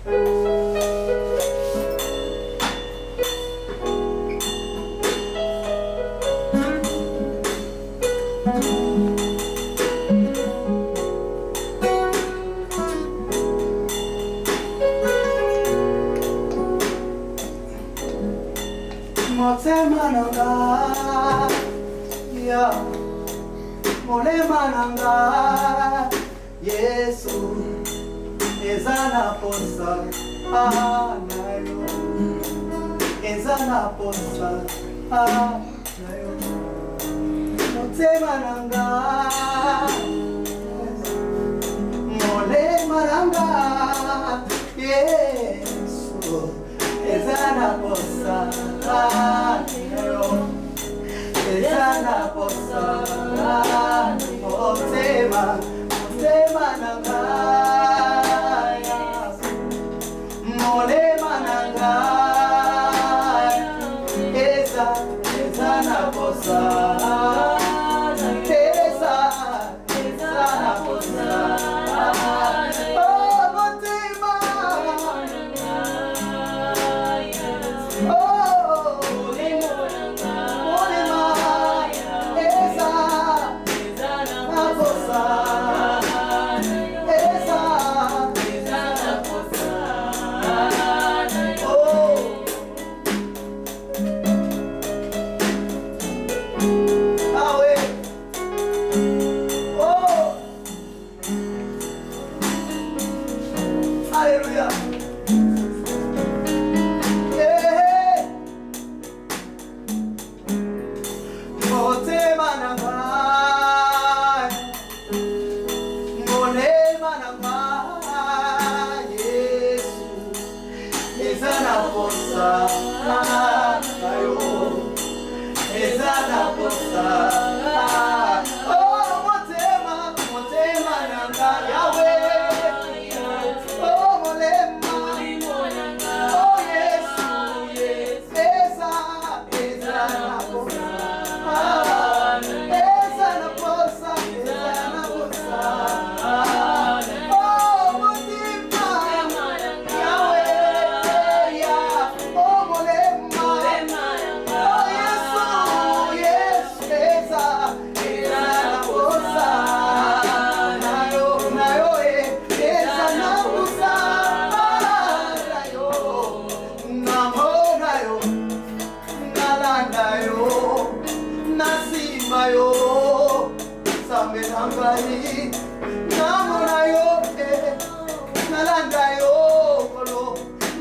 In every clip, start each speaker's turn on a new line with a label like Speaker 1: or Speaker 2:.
Speaker 1: Motema nanga, ya molema nanga, Yesu ezana posa anayo, ezana posa anayo. Motema nanga, molema nanga, Yesu ezana posa anayo, ezana posa anayo. Motema nanga, molema nanga, ezana posa anayo, ezana posa anayo. Hallelujah. Motema nanga, molema nanga, Yesu ezana posa anayo, ezana posa. Oh, motema nanga, Yahweh.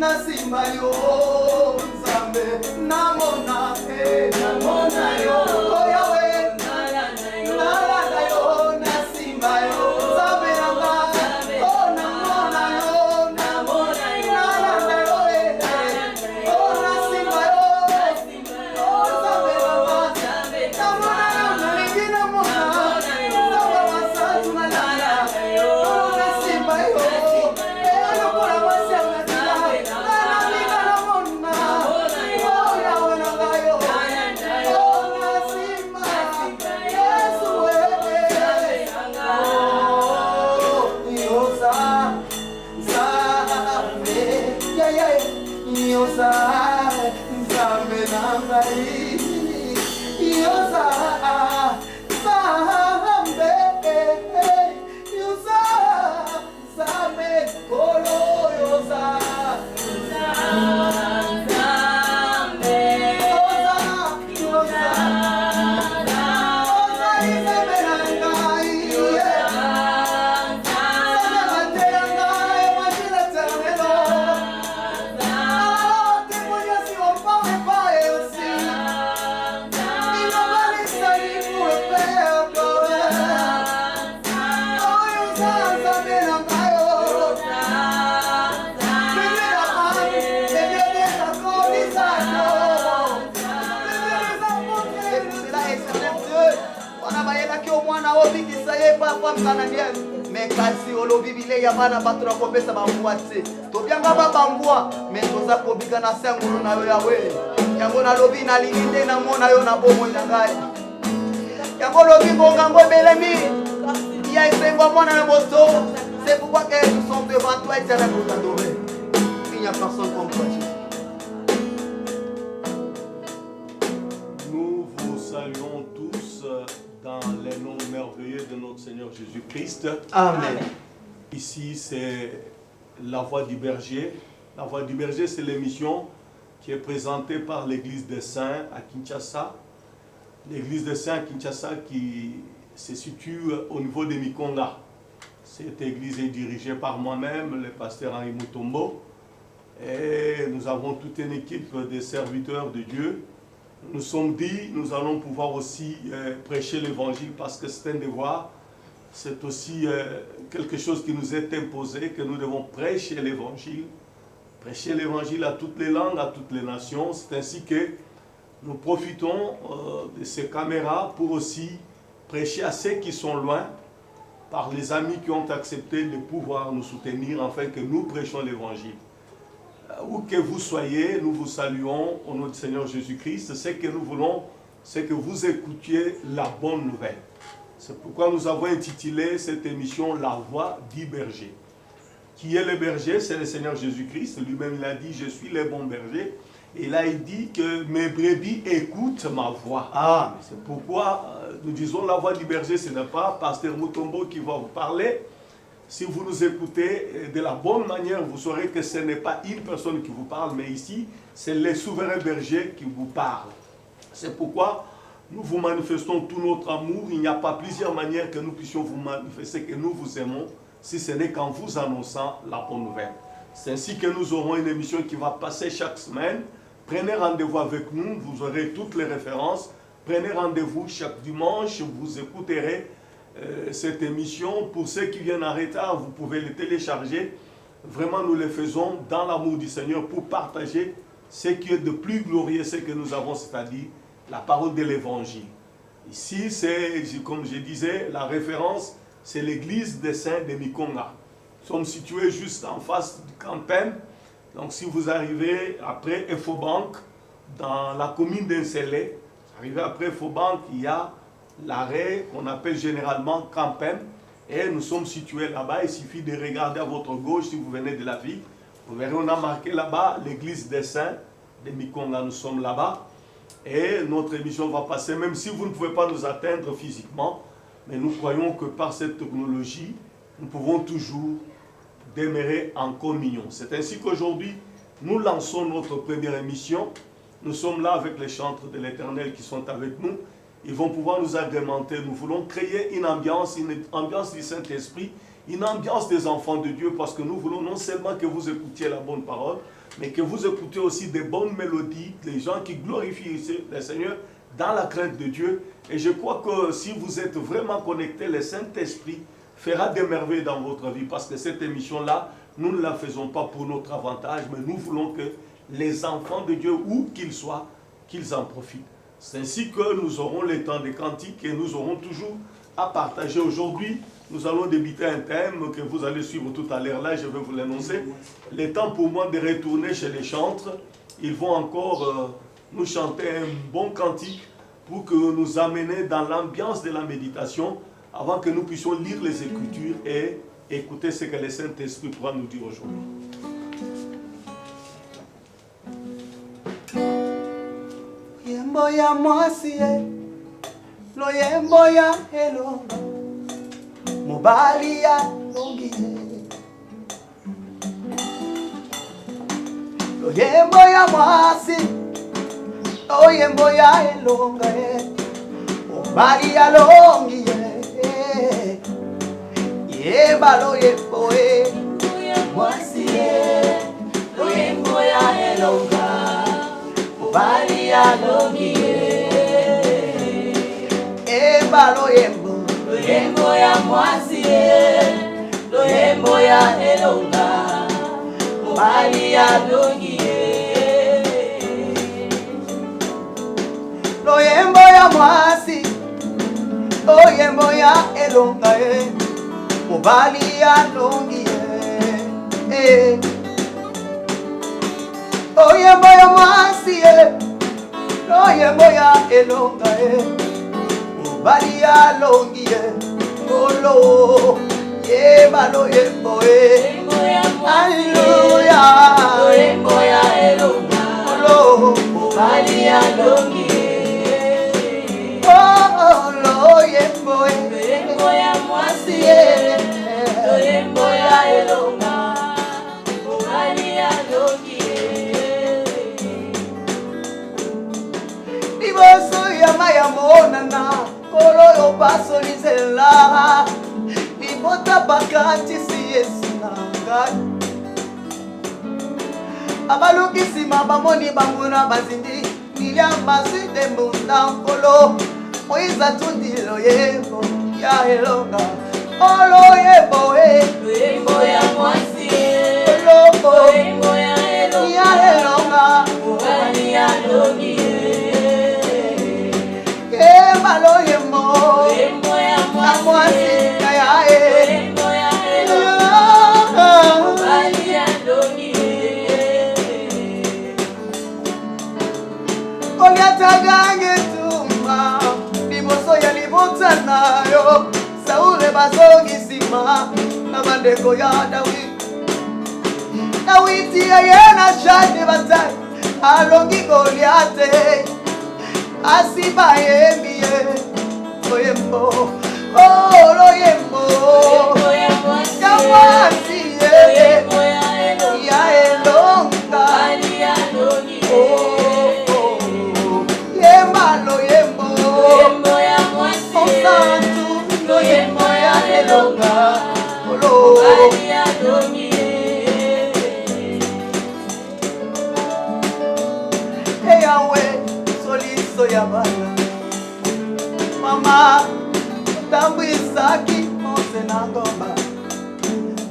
Speaker 1: Nasimba yo, Zambe, namona yo, oh Yahweh, nalanda yo, nasimba yo, Zambe nanga, oh namona yo, nalanda yo, oh nasimba yo, oh Zambe nanga, namona yo, nalingi namona, Zambe wasatu nalanda, oh nasimba yo. Mekasi olobi bile ya bana bato na kopesa bambwa te. Tobianga babambwa, mais toza kobika na sengolo na yo Yahweh. Yango na lobi na lingite na mona yo na bomo na ngai. Yango lobi bongango belemi. Il y a esengo mona na moto. C'est pourquoi que nous sommes devant toi éternel pour t'adorer. n'y a personne comme toi, Jésus.
Speaker 2: Nous vous saluons tous dans les noms merveilleux de notre Seigneur Jésus-Christ.
Speaker 1: Amen.
Speaker 2: Ici, c'est La Voix du Berger. La Voix du Berger, c'est l'émission qui est présentée par l'Église des Saints à Kinshasa. L'Église des Saints à Kinshasa qui se situe au niveau de Mikonga. Cette église est dirigée par moi-même, le pasteur Henri Mutombo. Et nous avons toute une équipe de serviteurs de Dieu. Nous sommes dit, nous allons pouvoir aussi prêcher l'évangile parce que c'est un devoir. C'est aussi quelque chose qui nous est imposé, que nous devons prêcher l'évangile. Prêcher l'évangile à toutes les langues, à toutes les nations. C'est ainsi que nous profitons de ces caméras pour aussi prêcher à ceux qui sont loin, par les amis qui ont accepté de pouvoir nous soutenir afin que nous prêchions l'évangile. Où que vous soyez, nous vous saluons au nom du Seigneur Jésus-Christ. Ce que nous voulons, c'est que vous écoutiez la bonne nouvelle. C'est pourquoi nous avons intitulé cette émission La Voix du Berger. Qui est le berger? C'est le Seigneur Jésus-Christ. Lui-même, il a dit, je suis le bon berger. Et là, il dit que mes brebis écoutent ma voix.
Speaker 1: Ah.
Speaker 2: C'est pourquoi nous disons la voix du berger, ce n'est pas Pasteur Mutombo qui va vous parler. Si vous nous écoutez de la bonne manière, vous saurez que ce n'est pas une personne qui vous parle, mais ici, c'est le souverain berger qui vous parle. C'est pourquoi nous vous manifestons tout notre amour. Il n'y a pas plusieurs manières que nous puissions vous manifester que nous vous aimons, si ce n'est qu'en vous annonçant la bonne nouvelle. C'est ainsi que nous aurons une émission qui va passer chaque semaine. Prenez rendez-vous avec nous, vous aurez toutes les références. Prenez rendez-vous chaque dimanche, vous écouterez cette émission. Pour ceux qui viennent en retard, vous pouvez le télécharger. Vraiment, nous le faisons dans l'amour du Seigneur pour partager ce qui est de plus glorieux, ce que nous avons, c'est-à-dire la parole de l'Évangile. Ici, c'est, comme je disais, la référence, c'est l'église des Saints de Mikonga. Nous sommes situés juste en face du Campen. Donc, si vous arrivez après Infobank, dans la commune d'Inselé, arrivé après Infobank, il y a l'arrêt qu'on appelle généralement Campen. Et nous sommes situés là-bas. Il suffit de regarder à votre gauche si vous venez de la ville. Vous verrez, on a marqué là-bas l'église des Saints de Mikonga. Nous sommes là-bas. Et notre émission va passer, même si vous ne pouvez pas nous atteindre physiquement. Mais nous croyons que par cette technologie, nous pouvons toujours demeurer en communion. C'est ainsi qu'aujourd'hui, nous lançons notre première émission. Nous sommes là avec les chantres de l'Éternel qui sont avec nous. Ils vont pouvoir nous agrémenter. Nous voulons créer une ambiance du Saint-Esprit, une ambiance des enfants de Dieu, parce que nous voulons non seulement que vous écoutiez la bonne parole, mais que vous écoutiez aussi des bonnes mélodies, les gens qui glorifient le Seigneur dans la crainte de Dieu. Et je crois que si vous êtes vraiment connectés, le Saint-Esprit fera des merveilles dans votre vie, parce que cette émission-là, nous ne la faisons pas pour notre avantage, mais nous voulons que les enfants de Dieu, où qu'ils soient, qu'ils en profitent. C'est ainsi que nous aurons les temps des cantiques et nous aurons toujours à partager. Aujourd'hui, nous allons débuter un thème que vous allez suivre tout à l'heure. Là, je vais vous l'annoncer. Le temps pour moi de retourner chez les chantres. Ils vont encore nous chanter un bon cantique pour que nous amener dans l'ambiance de la méditation avant que nous puissions lire les Écritures et écouter ce que le Saint-Esprit pourra nous dire aujourd'hui.
Speaker 1: Yembo ya mwasi lo yembo ya elonga mobali ya longi lo yembo ya mwasi lo yembo ya elonga mobali ya longi yeba lo yembo mwasi lo yembo ya elonga mobali ya longi eba lo yembo ya mwasi lo yembo ya elonga mobali ya longi lo yembo ya mwasi lo yembo ya elonga mobali ya longi lo yembo ya mwasi lo yembo ya elonga mobali ya longi olo yeba lo yembo hallelujah Nyama ya monana kolo yo paso lizela libota bakati si esinanga abalukisima bamoni banguna bazindi niliamba side munda nkolo Moiza tundilo yebo ya elonga Olo yebo
Speaker 3: Yebo ya mwasi
Speaker 1: Olobo
Speaker 3: Yebo ya
Speaker 1: elonga
Speaker 3: Wani ya longi
Speaker 1: Yeba lo yemo
Speaker 3: Yebo ya
Speaker 1: mwasi
Speaker 3: mwasi
Speaker 1: Kaya
Speaker 3: Yebo ya elonga Wani ya longi
Speaker 1: Koliatagange tumba Liboso ya libota nayo Saule bazongi sima Na bandeko ya Dawiti ya yena shani batai Alongi Goliate Asiba yemiye Oyembo Olo yembo
Speaker 3: Yebo ya mwasi
Speaker 1: Ya mwasi
Speaker 3: Yebo ya elonga
Speaker 1: Ya elonga
Speaker 3: Wani ya longi
Speaker 1: Yemalo yembo
Speaker 3: Yebo ya mwasi
Speaker 1: Osantu Yembo ya elonga Olo
Speaker 3: Wani ya longi
Speaker 1: Yahweh, soliso ya bana Mama, tambwisa ki mose na ngoma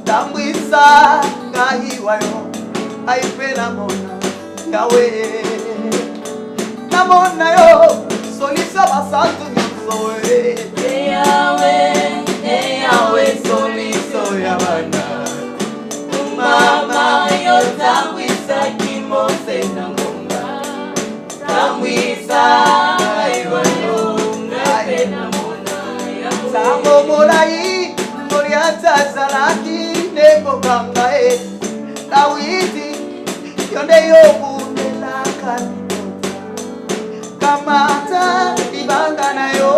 Speaker 1: Tambwisa ngahiwayo Aipe na mona Yahweh Namona yo, soliso basantu nyonsoe
Speaker 3: Yahweh,
Speaker 1: soliso ya bana
Speaker 3: Mama yo tambwisa kimose na ngoma Tambwisa iwayo ngape na mona Yahweh
Speaker 1: Sambo molai, moriata zalaki Neko kangae, Dawidi Yonde yobu nelakani Kamata ibanga na yo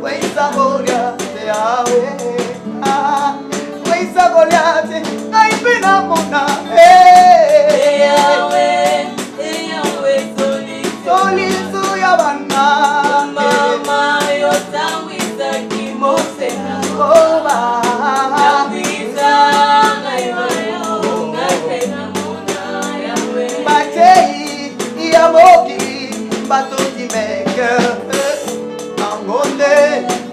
Speaker 1: Weisa Goliath yawe Weisa Goliath Naipina mona
Speaker 3: Yahweh,
Speaker 1: Soliso ya bana
Speaker 3: Mama yo tambwisa kimose na ngoma
Speaker 1: Oba
Speaker 3: Tambwisa iwayo ngape na mona Yahweh
Speaker 1: Batei ya moki Batoki meke Angonde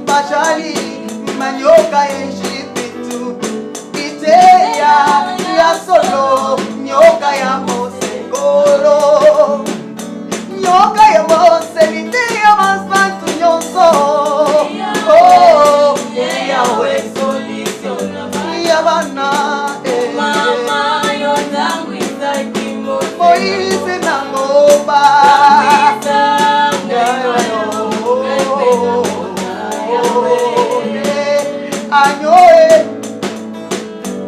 Speaker 1: Bachali Manyoka Eshipitu Iteya ya solo Nyoka ya mose kolo Nyoka ya mose Liteya masantu nyonso Oh Yahweh ya bana
Speaker 3: Mama yo tambwisa kimose
Speaker 1: Moise na ngomba Anyoe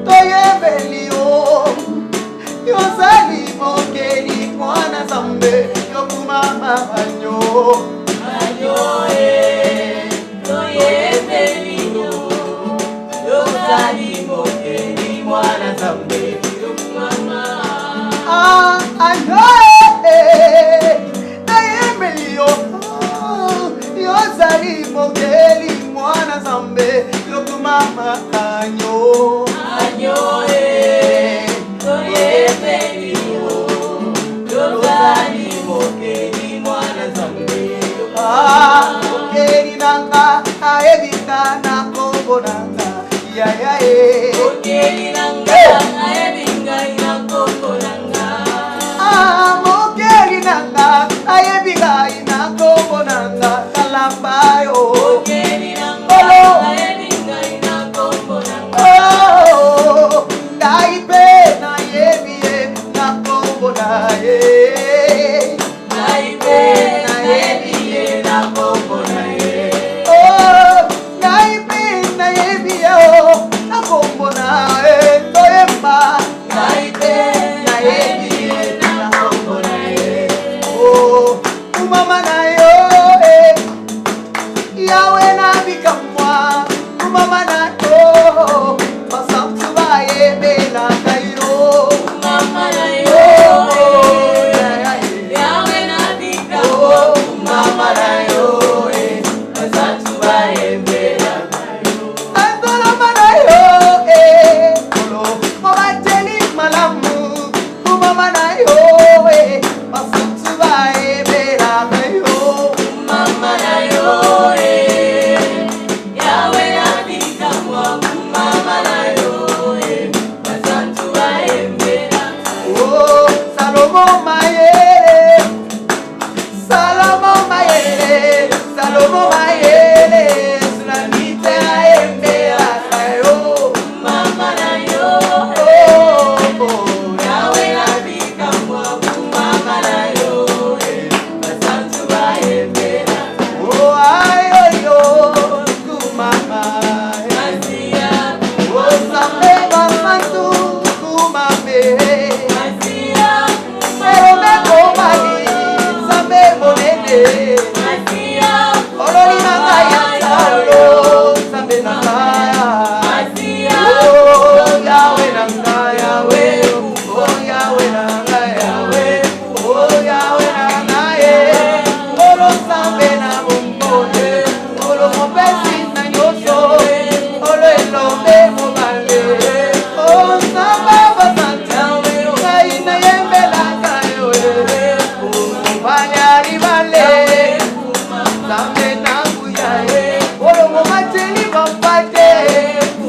Speaker 1: toyebelio yozali mokeli mwana zambe yokumama anyo anyoe toyebelio yozali mokeli mwana zambe yokumama anyo mokeli nanga aebika na kombo nanga yayae mokeli nanga aebika na kombo nanga kalambayo Daipe na yebie na kombo na ye Daipe na yebie na kombo na ye Oh, daipe na yebie na Olori na ngai ya talo, Nzambe na ngai. Oh Yahweh na ngai, Yahweh. Oh Yahweh na ngai, Yahweh. Oh Yahweh na ngai. Olo Nzambe na bombole, olo mopesi na nyonso, olo elombe mobale. Oh Nzambe basanta, ngai nayembelaka yo. Banyari bale, Nzambe na nguya ye. Olo momateli bapate,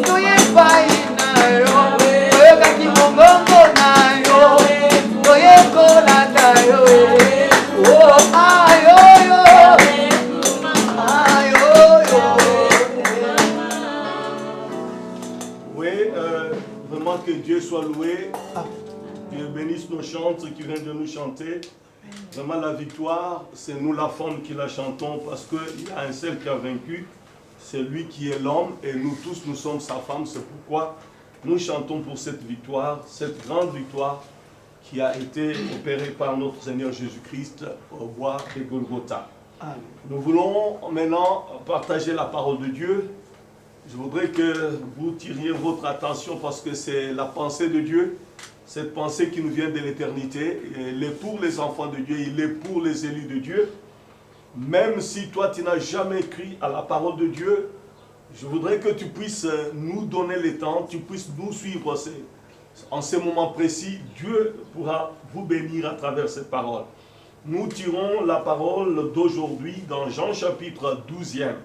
Speaker 1: toye pai na yo. Toyokaki mongongo na yo, toye kolata yo. Oh ayoyo, ayoyo.
Speaker 2: Oui, vraiment que Dieu soit loué. Dieu bénisse nos chantes qui viennent de nous chanter. Vraiment la victoire, c'est nous la femme qui la chantons parce qu'il y a un seul qui a vaincu. C'est lui qui est l'homme et nous tous nous sommes sa femme. C'est pourquoi nous chantons pour cette victoire, cette grande victoire qui a été opérée par notre Seigneur Jésus-Christ au bois de Golgotha. Nous voulons maintenant partager la parole de Dieu. Je voudrais que vous tiriez votre attention parce que c'est la pensée de Dieu, cette pensée qui nous vient de l'éternité. Il est pour les enfants de Dieu, il est pour les élus de Dieu. Même si toi tu n'as jamais cru à la parole de Dieu, je voudrais que tu puisses nous donner le temps, tu puisses nous suivre en ces moments précis. Dieu pourra vous bénir à travers cette parole. Nous tirons la parole d'aujourd'hui dans Jean chapitre 12e.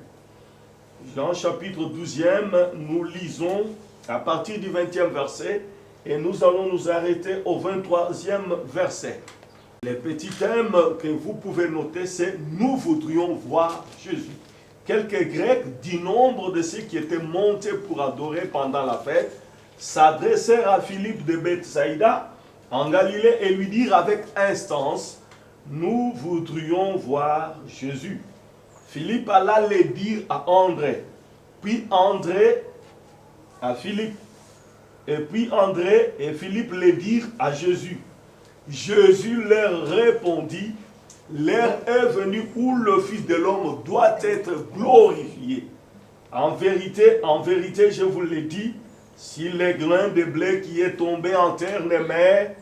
Speaker 2: Jean chapitre 12e, nous lisons à partir du 20e verset et nous allons nous arrêter au 23e verset. Les petits thèmes que vous pouvez noter, c'est « Nous voudrions voir Jésus ». Quelques Grecs du nombre de ceux qui étaient montés pour adorer pendant la fête s'adressèrent à Philippe de Bethsaïda en Galilée et lui dirent avec instance « Nous voudrions voir Jésus ». Philippe alla le dire à André, puis André à Philippe, et puis André et Philippe le dirent à Jésus. Jésus leur répondit, l'heure est venue où le Fils de l'homme doit être glorifié. En vérité, je vous le dis, si le grain de blé qui est tombé en terre ne meurt,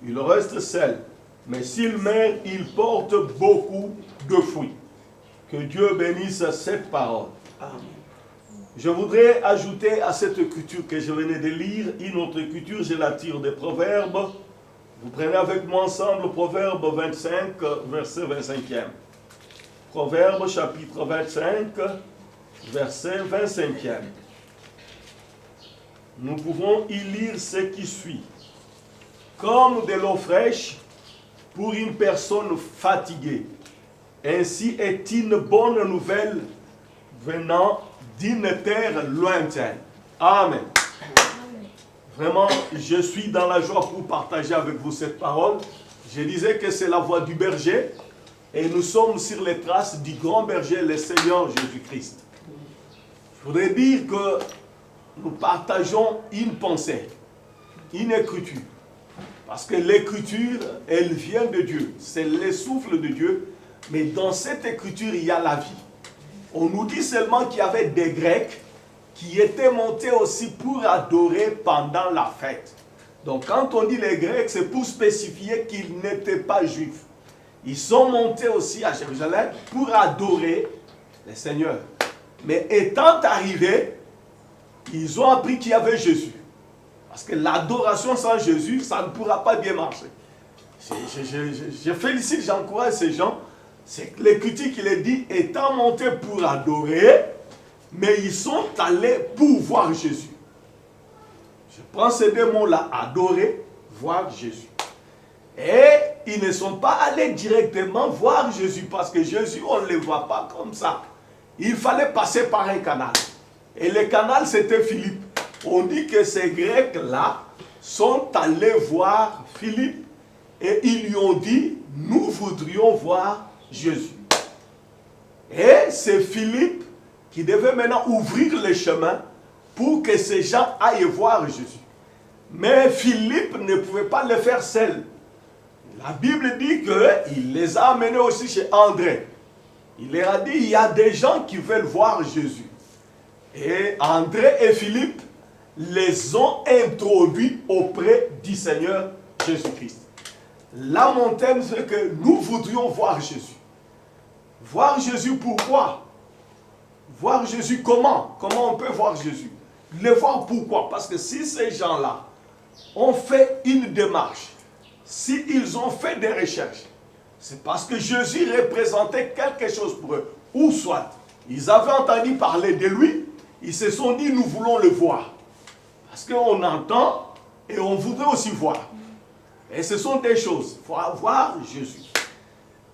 Speaker 2: il reste seul. Mais s'il meurt, il porte beaucoup de fruits. Que Dieu bénisse cette parole. Amen. Je voudrais ajouter à cette écriture que je venais de lire, une autre écriture, je la tire des Proverbes. Vous prenez avec moi ensemble Proverbe 25, verset 25e. Proverbe chapitre 25, verset 25e. Nous pouvons y lire ce qui suit. Comme de l'eau fraîche pour une personne fatiguée, ainsi est une bonne nouvelle venant d'une terre lointaine. Amen. Vraiment, je suis dans la joie pour partager avec vous cette parole. Je disais que c'est la voix du berger et nous sommes sur les traces du grand berger, le Seigneur Jésus-Christ. Je voudrais dire que nous partageons une pensée, une écriture. Parce que l'écriture, elle vient de Dieu. C'est le souffle de Dieu. Mais dans cette écriture, il y a la vie. On nous dit seulement qu'il y avait des Grecs qui étaient montés aussi pour adorer pendant la fête. Donc quand on dit les Grecs, c'est pour spécifier qu'ils n'étaient pas juifs. Ils sont montés aussi à Jérusalem pour adorer le Seigneur. Mais étant arrivés, ils ont appris qu'il y avait Jésus. Parce que l'adoration sans Jésus, ça ne pourra pas bien marcher. Je félicite, j'encourage ces gens. C'est l'écriture qui les dit, étant montés pour adorer, mais ils sont allés pour voir Jésus. Je prends ces deux mots-là, adorer, voir Jésus. Et ils ne sont pas allés directement voir Jésus, parce que Jésus, on ne le voit pas comme ça. Il fallait passer par un canal. Et le canal, c'était Philippe. On dit que ces Grecs-là sont allés voir Philippe et ils lui ont dit, nous voudrions voir Jésus. Et c'est Philippe qui devait maintenant ouvrir le chemin pour que ces gens aillent voir Jésus. Mais Philippe ne pouvait pas le faire seul. La Bible dit qu'il les a amenés aussi chez André. Il leur a dit, il y a des gens qui veulent voir Jésus. Et André et Philippe les ont introduits auprès du Seigneur Jésus-Christ. Là, mon thème, c'est que nous voudrions voir Jésus. Voir Jésus pourquoi? Voir Jésus comment? Comment on peut voir Jésus? Le voir pourquoi? Parce que si ces gens-là ont fait une démarche, s'ils ont fait des recherches, c'est parce que Jésus représentait quelque chose pour eux. Ou soit, ils avaient entendu parler de lui, ils se sont dit, nous voulons le voir. Parce qu'on entend et on voudrait aussi voir. Et ce sont des choses. Il faut voir Jésus.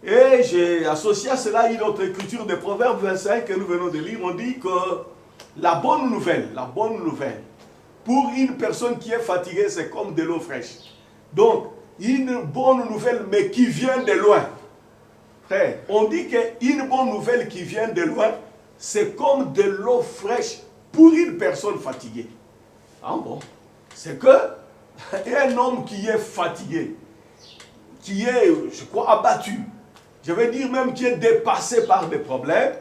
Speaker 2: Et j'ai associé à cela une autre écriture de Proverbes 25 que nous venons de lire. On dit que la bonne nouvelle, pour une personne qui est fatiguée, c'est comme de l'eau fraîche. Donc, une bonne nouvelle, mais qui vient de loin. Frère, on dit qu'une bonne nouvelle qui vient de loin, c'est comme de l'eau fraîche pour une personne fatiguée. Ah bon? C'est que un homme qui est fatigué, qui est, je crois, abattu, je vais dire même qui est dépassé par des problèmes,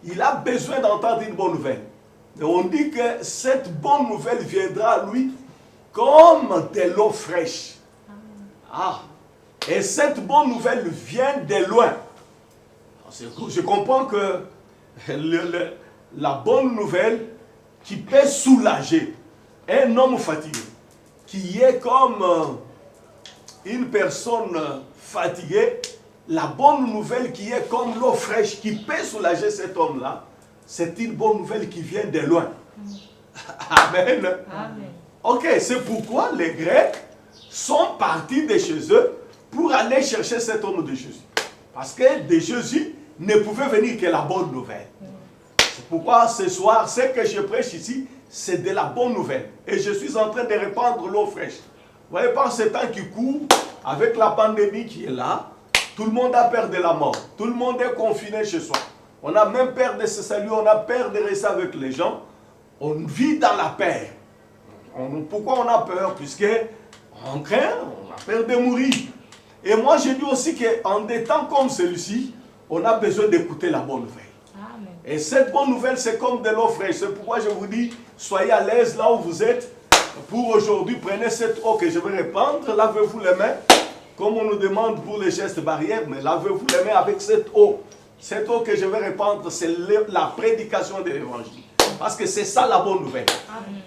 Speaker 2: il a besoin d'entendre une bonne nouvelle. Et on dit que cette bonne nouvelle viendra à lui comme de l'eau fraîche. Ah, et cette bonne nouvelle vient de loin. Je comprends que la bonne nouvelle qui peut soulager un homme fatigué, qui est comme une personne fatiguée, la bonne nouvelle qui est comme l'eau fraîche qui peut soulager cet homme-là, c'est une bonne nouvelle qui vient de loin. Amen.
Speaker 3: Amen.
Speaker 2: Ok, c'est pourquoi les Grecs sont partis de chez eux pour aller chercher cet homme de Jésus. Parce que de Jésus ne pouvait venir que la bonne nouvelle. C'est pourquoi ce soir, ce que je prêche ici, c'est de la bonne nouvelle. Et je suis en train de répandre l'eau fraîche. Vous voyez, par ce temps qui court, avec la pandémie qui est là, tout le monde a peur de la mort. Tout le monde est confiné chez soi. On a même peur de se saluer, on a peur de rester avec les gens. On vit dans la peur. Pourquoi on a peur? Puisque on craint, on a peur de mourir. Et moi, je dis aussi qu'en des temps comme celui-ci, on a besoin d'écouter la bonne nouvelle.
Speaker 3: Amen.
Speaker 2: Et cette bonne nouvelle, c'est comme de l'eau fraîche. C'est pourquoi je vous dis, soyez à l'aise là où vous êtes. Pour aujourd'hui, prenez cette eau que je vais répandre, lavez-vous les mains, comme on nous demande pour les gestes barrières, mais lavez-vous les mains avec cette eau. Cette eau que je vais répandre, c'est la prédication de l'évangile. Parce que c'est ça la bonne nouvelle.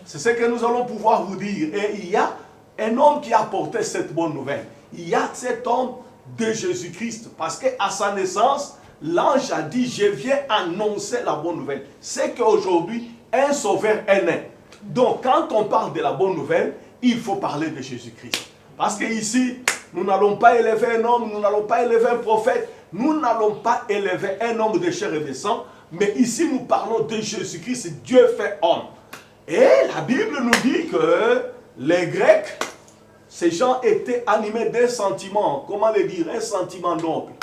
Speaker 2: C'est ce que nous allons pouvoir vous dire. Et il y a un homme qui a porté cette bonne nouvelle. Il y a cet homme de Jésus-Christ. Parce qu'à sa naissance, l'ange a dit, je viens annoncer la bonne nouvelle. C'est qu'aujourd'hui, un sauveur est né. Donc, quand on parle de la bonne nouvelle, il faut parler de Jésus-Christ. Parce qu'ici, nous n'allons pas élever un homme, nous n'allons pas élever un prophète, nous n'allons pas élever un homme de chair et de sang, mais ici, nous parlons de Jésus-Christ, Dieu fait homme. Et la Bible nous dit que les Grecs, ces gens étaient animés d'un sentiment, comment le dire, un sentiment noble.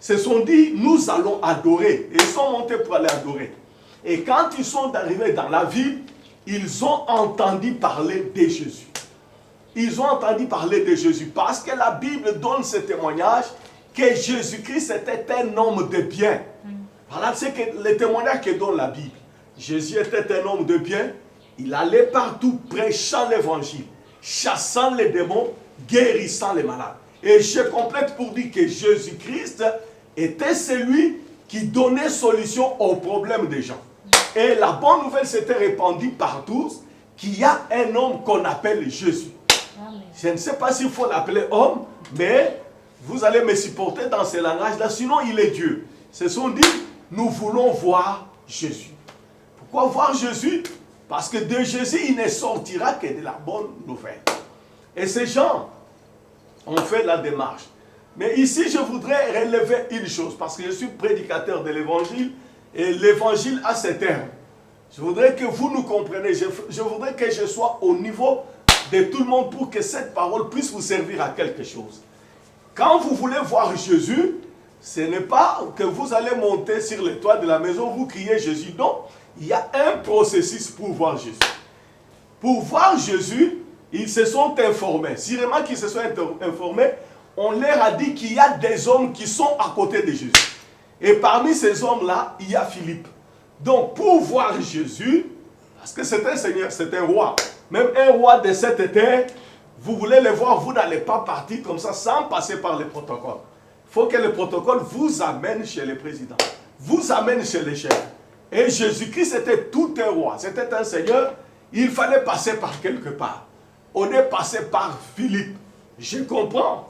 Speaker 2: Ils se sont dit, nous allons adorer. Et ils sont montés pour aller adorer. Et quand ils sont arrivés dans la ville, ils ont entendu parler de Jésus. Ils ont entendu parler de Jésus parce que la Bible donne ce témoignage que Jésus-Christ était un homme de bien. Voilà, c'est le témoignage que donne la Bible. Jésus était un homme de bien. Il allait partout prêchant l'évangile, chassant les démons, guérissant les malades. Et je complète pour dire que Jésus-Christ était celui qui donnait solution aux problèmes des gens. Et la bonne nouvelle s'était répandue par tous qu'il y a un homme qu'on appelle Jésus.
Speaker 3: Amen.
Speaker 2: Je ne sais pas s'il faut l'appeler homme, mais vous allez me supporter dans ce langage-là, sinon il est Dieu. Ils se sont dit, nous voulons voir Jésus. Pourquoi voir Jésus? Parce que de Jésus, il ne sortira que de la bonne nouvelle. Et ces gens ont fait la démarche. Mais ici, je voudrais relever une chose, parce que je suis prédicateur de l'évangile, et l'évangile a ses termes. Je voudrais que vous nous compreniez, je voudrais que je sois au niveau de tout le monde pour que cette parole puisse vous servir à quelque chose. Quand vous voulez voir Jésus, ce n'est pas que vous allez monter sur le toit de la maison, vous criez Jésus. Non, il y a un processus pour voir Jésus. Pour voir Jésus, ils se sont informés. Sûrement qu'ils se sont informés, on leur a dit qu'il y a des hommes qui sont à côté de Jésus. Et parmi ces hommes-là, il y a Philippe. Donc, pour voir Jésus, parce que c'est un seigneur, c'est un roi. Même un roi de cette terre, vous voulez le voir, vous n'allez pas partir comme ça sans passer par les protocoles. Il faut que le protocole vous amène chez le président, vous amène chez les chefs. Et Jésus-Christ était tout un roi, c'était un seigneur, il fallait passer par quelque part. On est passé par Philippe. Je comprends.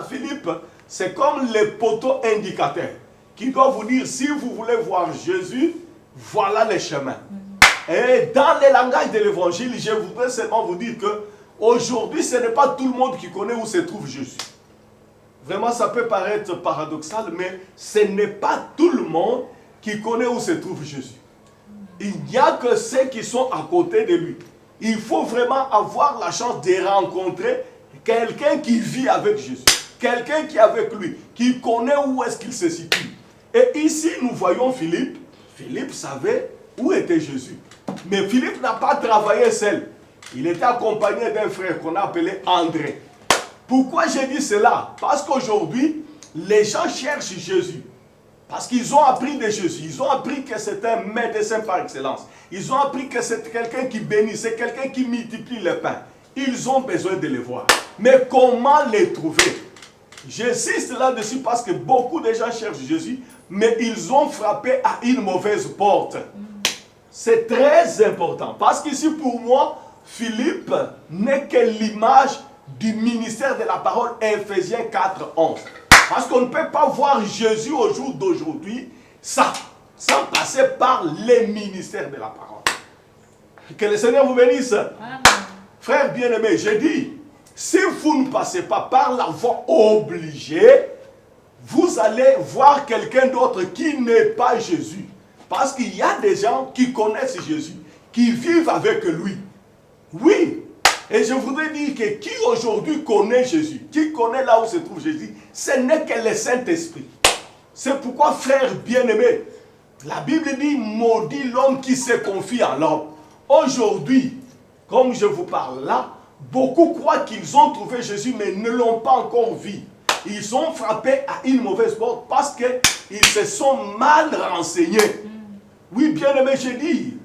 Speaker 2: Philippe, c'est comme les poteaux indicateurs qui doivent vous dire, si vous voulez voir Jésus, voilà les chemins. Et dans le langage de l'évangile, je voudrais seulement vous dire que aujourd'hui, ce n'est pas tout le monde qui connaît où se trouve Jésus. Vraiment, ça peut paraître paradoxal, mais ce n'est pas tout le monde qui connaît où se trouve Jésus. Il n'y a que ceux qui sont à côté de lui. Il faut vraiment avoir la chance de rencontrer quelqu'un qui vit avec Jésus. Quelqu'un qui est avec lui, qui connaît où est-ce qu'il se situe. Et ici, nous voyons Philippe. Philippe savait où était Jésus. Mais Philippe n'a pas travaillé seul. Il était accompagné d'un frère qu'on a appelé André. Pourquoi j'ai dit cela? Parce qu'aujourd'hui, les gens cherchent Jésus. Parce qu'ils ont appris de Jésus. Ils ont appris que c'est un médecin par excellence. Ils ont appris que c'est quelqu'un qui bénit. C'est quelqu'un qui multiplie le pain. Ils ont besoin de le voir. Mais comment les trouver? J'insiste là-dessus parce que beaucoup de gens cherchent Jésus, mais ils ont frappé à une mauvaise porte. C'est très important. Parce qu'ici, pour moi, Philippe n'est que l'image du ministère de la parole, Ephésiens 4, 11. Parce qu'on ne peut pas voir Jésus au jour d'aujourd'hui sans passer par les ministères de la parole. Que le Seigneur vous bénisse. Amen. Frères bien-aimés, j'ai dit, si vous ne passez pas par la voie obligée, vous allez voir quelqu'un d'autre qui n'est pas Jésus. Parce qu'il y a des gens qui connaissent Jésus, qui vivent avec lui. Oui. Et je voudrais dire que qui aujourd'hui connaît Jésus, qui connaît là où se trouve Jésus, ce n'est que le Saint-Esprit. C'est pourquoi, frères bien-aimés, la Bible dit, maudit l'homme qui se confie en l'homme. Aujourd'hui, comme je vous parle là, beaucoup croient qu'ils ont trouvé Jésus, mais ne l'ont pas encore vu. Ils ont frappé à une mauvaise porte parce qu'ils se sont mal renseignés. Oui, bien-aimé, je dis,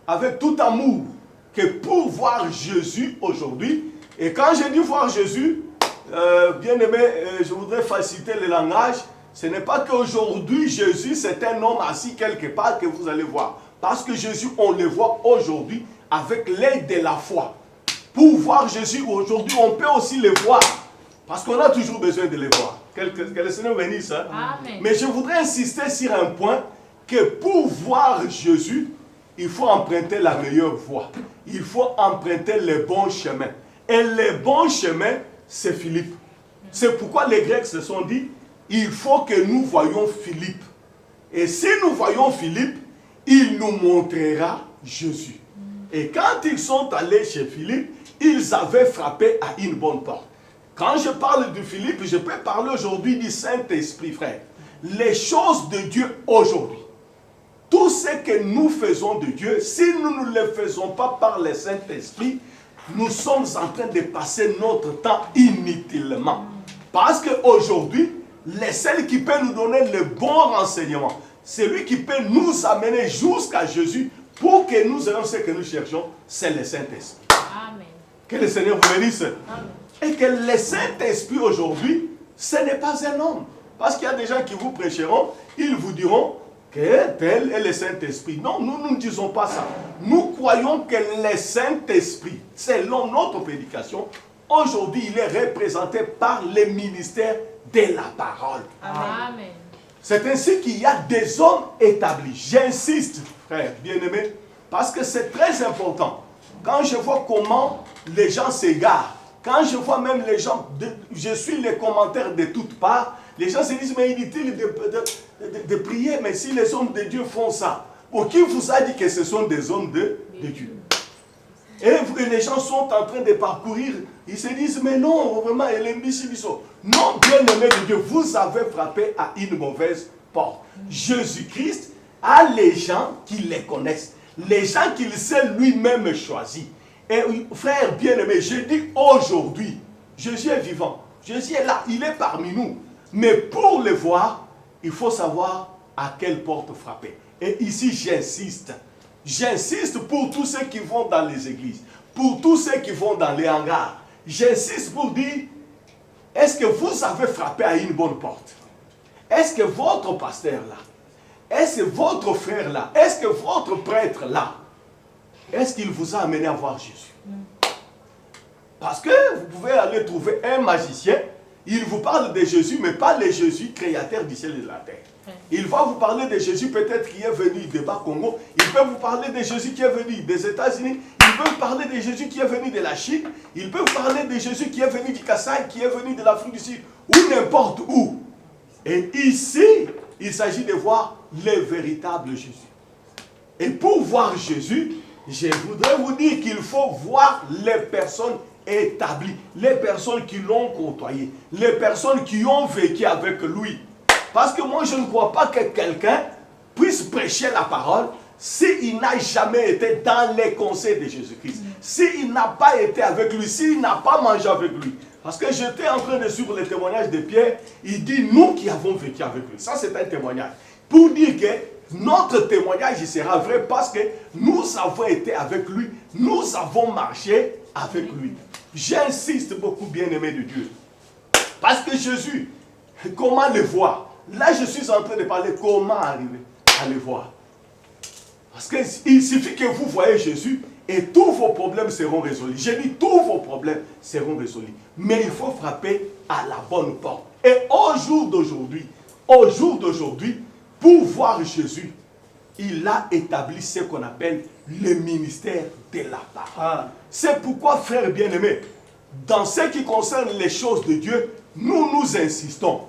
Speaker 2: avec tout amour, que pour voir Jésus aujourd'hui, et quand je dis voir Jésus, bien-aimé, je voudrais faciliter le langage, ce n'est pas qu'aujourd'hui Jésus c'est un homme assis quelque part que vous allez voir. Parce que Jésus, on le voit aujourd'hui avec l'aide de la foi. Pour voir Jésus aujourd'hui, on peut aussi le voir. Parce qu'on a toujours besoin de le voir. Que le Seigneur bénisse. Hein? Amen. Mais je voudrais insister sur un point, que pour voir Jésus, il faut emprunter la meilleure voie. Il faut emprunter le bon chemin. Et le bon chemin, c'est Philippe. C'est pourquoi les Grecs se sont dit, il faut que nous voyions Philippe. Et si nous voyons Philippe, il nous montrera Jésus. Et quand ils sont allés chez Philippe, ils avaient frappé à une bonne porte. Quand je parle de Philippe, je peux parler aujourd'hui du Saint-Esprit, frère. Les choses de Dieu aujourd'hui. Tout ce que nous faisons de Dieu, si nous ne le faisons pas par le Saint-Esprit, nous sommes en train de passer notre temps inutilement. Parce qu'aujourd'hui, le seul qui peut nous donner le bon renseignement, celui qui peut nous amener jusqu'à Jésus pour que nous ayons ce que nous cherchons, c'est le Saint-Esprit. Amen. Que le Seigneur vous bénisse. Amen. Et que le Saint-Esprit aujourd'hui, ce n'est pas un homme. Parce qu'il y a des gens qui vous prêcheront, ils vous diront que tel est le Saint-Esprit. Non, nous ne disons pas ça. Nous croyons que le Saint-Esprit, selon notre prédication, aujourd'hui, il est représenté par le ministère de la parole. Amen. C'est ainsi qu'il y a des hommes établis. J'insiste, frère bien-aimé, parce que c'est très important. Quand je vois comment les gens s'égarent, quand je vois même les gens, je suis les commentaires de toutes parts, les gens se disent, mais inutile de prier, mais si les hommes de Dieu font ça, pour qui vous a dit que ce sont des hommes de Dieu? Et les gens sont en train de parcourir, ils se disent, mais non, vraiment, non, bien-aimé de Dieu, vous avez frappé à une mauvaise porte. Jésus-Christ a les gens qui les connaissent, les gens qu'il s'est lui-même choisi. Et frère bien-aimé, je dis aujourd'hui, Jésus est vivant, Jésus est là, il est parmi nous. Mais pour le voir, il faut savoir à quelle porte frapper. Et ici, j'insiste. J'insiste pour tous ceux qui vont dans les églises, pour tous ceux qui vont dans les hangars. J'insiste pour dire, est-ce que vous avez frappé à une bonne porte? Est-ce que votre pasteur là, est-ce que votre frère là, est-ce que votre prêtre là, est-ce qu'il vous a amené à voir Jésus? Parce que vous pouvez aller trouver un magicien, il vous parle de Jésus, mais pas le Jésus créateur du ciel et de la terre. Il va vous parler de Jésus peut-être qui est venu de Bas-Congo, il peut vous parler de Jésus qui est venu des États-Unis, il peut vous parler de Jésus qui est venu de la Chine, il peut vous parler de Jésus qui est venu du Kassai, qui est venu de l'Afrique du Sud, ou n'importe où. Et ici, il s'agit de voir le véritable Jésus. Et pour voir Jésus, je voudrais vous dire qu'il faut voir les personnes établies, les personnes qui l'ont côtoyé, les personnes qui ont vécu avec lui. Parce que moi, je ne crois pas que quelqu'un puisse prêcher la parole s'il n'a jamais été dans les conseils de Jésus-Christ, s'il n'a pas été avec lui, s'il n'a pas mangé avec lui. Parce que j'étais en train de suivre le témoignage de Pierre, il dit nous qui avons vécu avec lui. Ça, c'est un témoignage. Pour dire que notre témoignage sera vrai parce que nous avons été avec lui, nous avons marché avec lui. J'insiste beaucoup, bien-aimé de Dieu. Parce que Jésus, comment le voir? Là, je suis en train de parler comment arriver à le voir. Parce qu'il suffit que vous voyez Jésus et tous vos problèmes seront résolus. J'ai dit tous vos problèmes seront résolus. Mais il faut frapper à la bonne porte. Et au jour d'aujourd'hui, pour voir Jésus, il a établi ce qu'on appelle le ministère de la parole. C'est pourquoi, frères bien-aimés, dans ce qui concerne les choses de Dieu, nous insistons.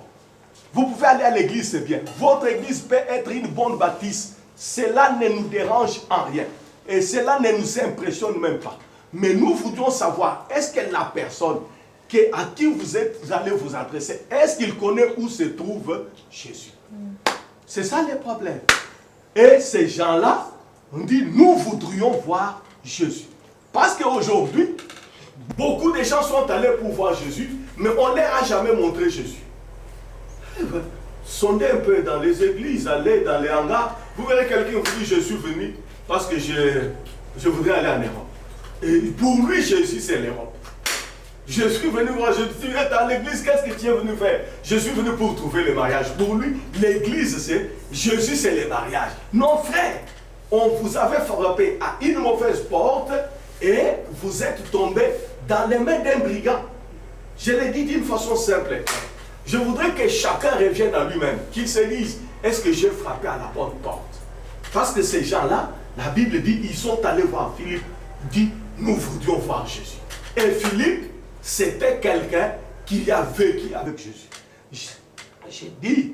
Speaker 2: Vous pouvez aller à l'église, c'est bien. Votre église peut être une bonne bâtisse. Cela ne nous dérange en rien. Et cela ne nous impressionne même pas. Mais nous voudrions savoir, est-ce que la personne à qui vous allez vous adresser, est-ce qu'il connaît où se trouve Jésus? C'est ça le problème. Et ces gens-là, on dit, nous voudrions voir Jésus. Parce qu'aujourd'hui, beaucoup de gens sont allés pour voir Jésus, mais on ne leur a jamais montré Jésus. Sondez un peu dans les églises, allez dans les hangars, vous verrez quelqu'un vous dit, je suis venu parce que je voudrais aller en Europe. Et pour lui, Jésus, c'est l'Europe. Je suis venu voir, je suis dans l'église, qu'est-ce que tu es venu faire? Je suis venu pour trouver le mariage. Pour lui, l'église, c'est Jésus, c'est le mariage. Non, frère, on vous avait frappé à une mauvaise porte et vous êtes tombé dans les mains d'un brigand. Je l'ai dit d'une façon simple. Je voudrais que chacun revienne à lui-même, qu'il se dise, est-ce que j'ai frappé à la bonne porte? Parce que ces gens-là, la Bible dit, ils sont allés voir Philippe, dit, nous voudrions voir Jésus. Et Philippe, c'était quelqu'un qui a vécu avec Jésus. J'ai dit,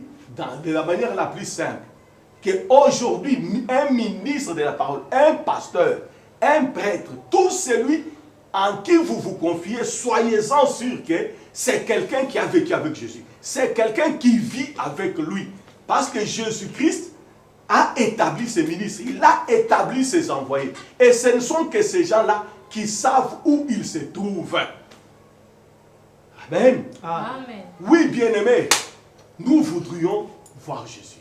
Speaker 2: de la manière la plus simple, qu'aujourd'hui, un ministre de la parole, un pasteur, un prêtre, tout celui en qui vous vous confiez, soyez-en sûr que c'est quelqu'un qui a vécu avec Jésus. C'est quelqu'un qui vit avec lui. Parce que Jésus-Christ a établi ses ministres, il a établi ses envoyés. Et ce ne sont que ces gens-là qui savent où ils se trouvent. Amen.
Speaker 4: Amen.
Speaker 2: Oui, bien-aimés, nous voudrions voir Jésus.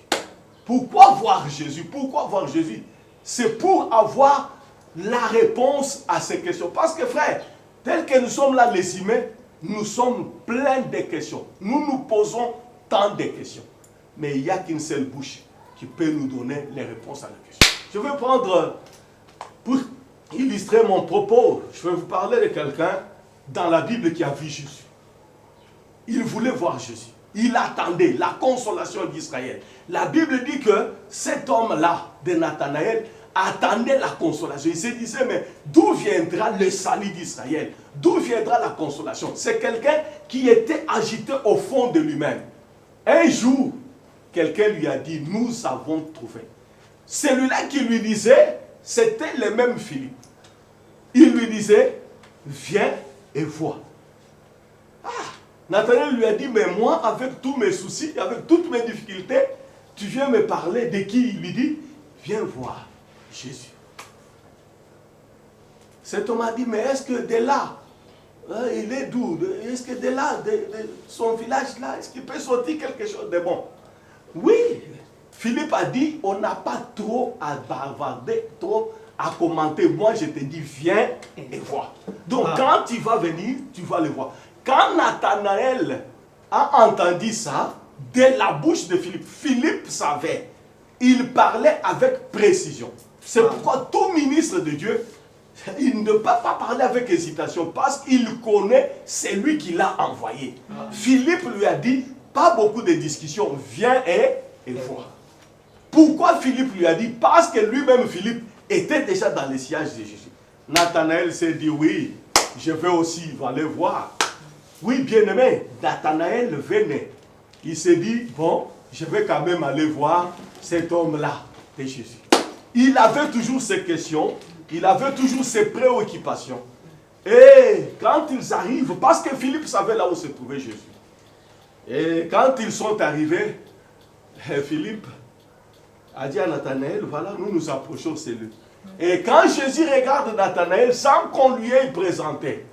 Speaker 2: Pourquoi voir Jésus? Pourquoi voir Jésus? C'est pour avoir la réponse à ces questions. Parce que, frère, tel que nous sommes là, les humains, nous sommes pleins de questions. Nous nous posons tant de questions. Mais il n'y a qu'une seule bouche qui peut nous donner les réponses à la question. Je vais prendre, pour illustrer mon propos, je vais vous parler de quelqu'un dans la Bible qui a vu Jésus. Il voulait voir Jésus. Il attendait la consolation d'Israël. La Bible dit que cet homme-là, de Nathanaël, attendait la consolation. Il se disait, mais d'où viendra le salut d'Israël? D'où viendra la consolation? C'est quelqu'un qui était agité au fond de lui-même. Un jour, quelqu'un lui a dit, nous avons trouvé. Celui-là qui lui disait, c'était le même Philippe. Il lui disait, viens et vois. Nathanaël lui a dit, mais moi, avec tous mes soucis, avec toutes mes difficultés, tu viens me parler de qui? Il lui dit, viens voir Jésus. Cet homme a dit, mais est-ce que de là, il est d'où? Est-ce que de là, de son village là, est-ce qu'il peut sortir quelque chose de bon? Oui, Philippe a dit, on n'a pas trop à bavarder, trop à commenter. Moi, je te dis, viens et vois. Donc, quand tu vas venir, tu vas le voir. Quand Nathanaël a entendu ça, de la bouche de Philippe, Philippe savait. Il parlait avec précision. C'est pourquoi tout ministre de Dieu, il ne peut pas parler avec hésitation parce qu'il connaît celui qui l'a envoyé. Philippe lui a dit, pas beaucoup de discussions, viens et vois. Pourquoi Philippe lui a dit? Parce que lui-même, Philippe, était déjà dans le sillage de Jésus. Nathanaël s'est dit, oui, je vais aussi aller voir. Oui, bien-aimé, Nathanaël venait. Il s'est dit, bon, je vais quand même aller voir cet homme-là de Jésus. Il avait toujours ses questions, il avait toujours ses préoccupations. Et quand ils arrivent, parce que Philippe savait là où se trouvait Jésus. Et quand ils sont arrivés, Philippe a dit à Nathanaël, voilà, nous nous approchons de lui. Et quand Jésus regarde Nathanaël, sans qu'on lui ait présenté,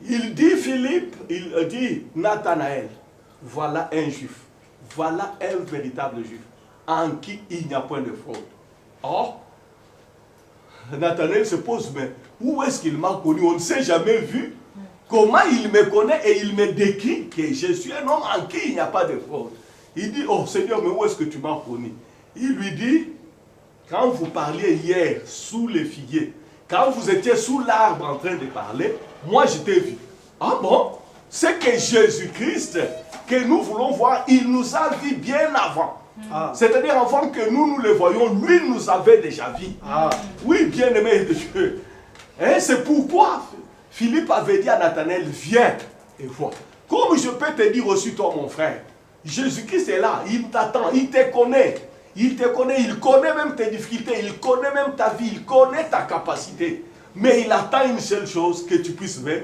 Speaker 2: il dit Philippe, il dit Nathanaël, voilà un juif, voilà un véritable juif, en qui il n'y a point de fraude. Or, Nathanaël se pose, mais où est-ce qu'il m'a connu? On ne s'est jamais vu. Comment il me connaît et il me décrit que je suis un homme en qui il n'y a pas de fraude. Il dit, oh Seigneur, mais où est-ce que tu m'as connu? Il lui dit, quand vous parliez hier sous les figuiers, quand vous étiez sous l'arbre en train de parler, moi je t'ai vu. Ah bon? C'est que Jésus-Christ, que nous voulons voir, il nous a vu bien avant. C'est-à-dire avant que nous le voyions, lui nous avait déjà vu. Oui, bien-aimé de Dieu. Et c'est pourquoi Philippe avait dit à Nathanaël, viens et vois. Comme je peux te dire aussi, toi mon frère, Jésus-Christ est là, il t'attend, il te connaît. Il te connaît, il connaît même tes difficultés, il connaît même ta vie, il connaît ta capacité. Mais il attend une seule chose, que tu puisses venir.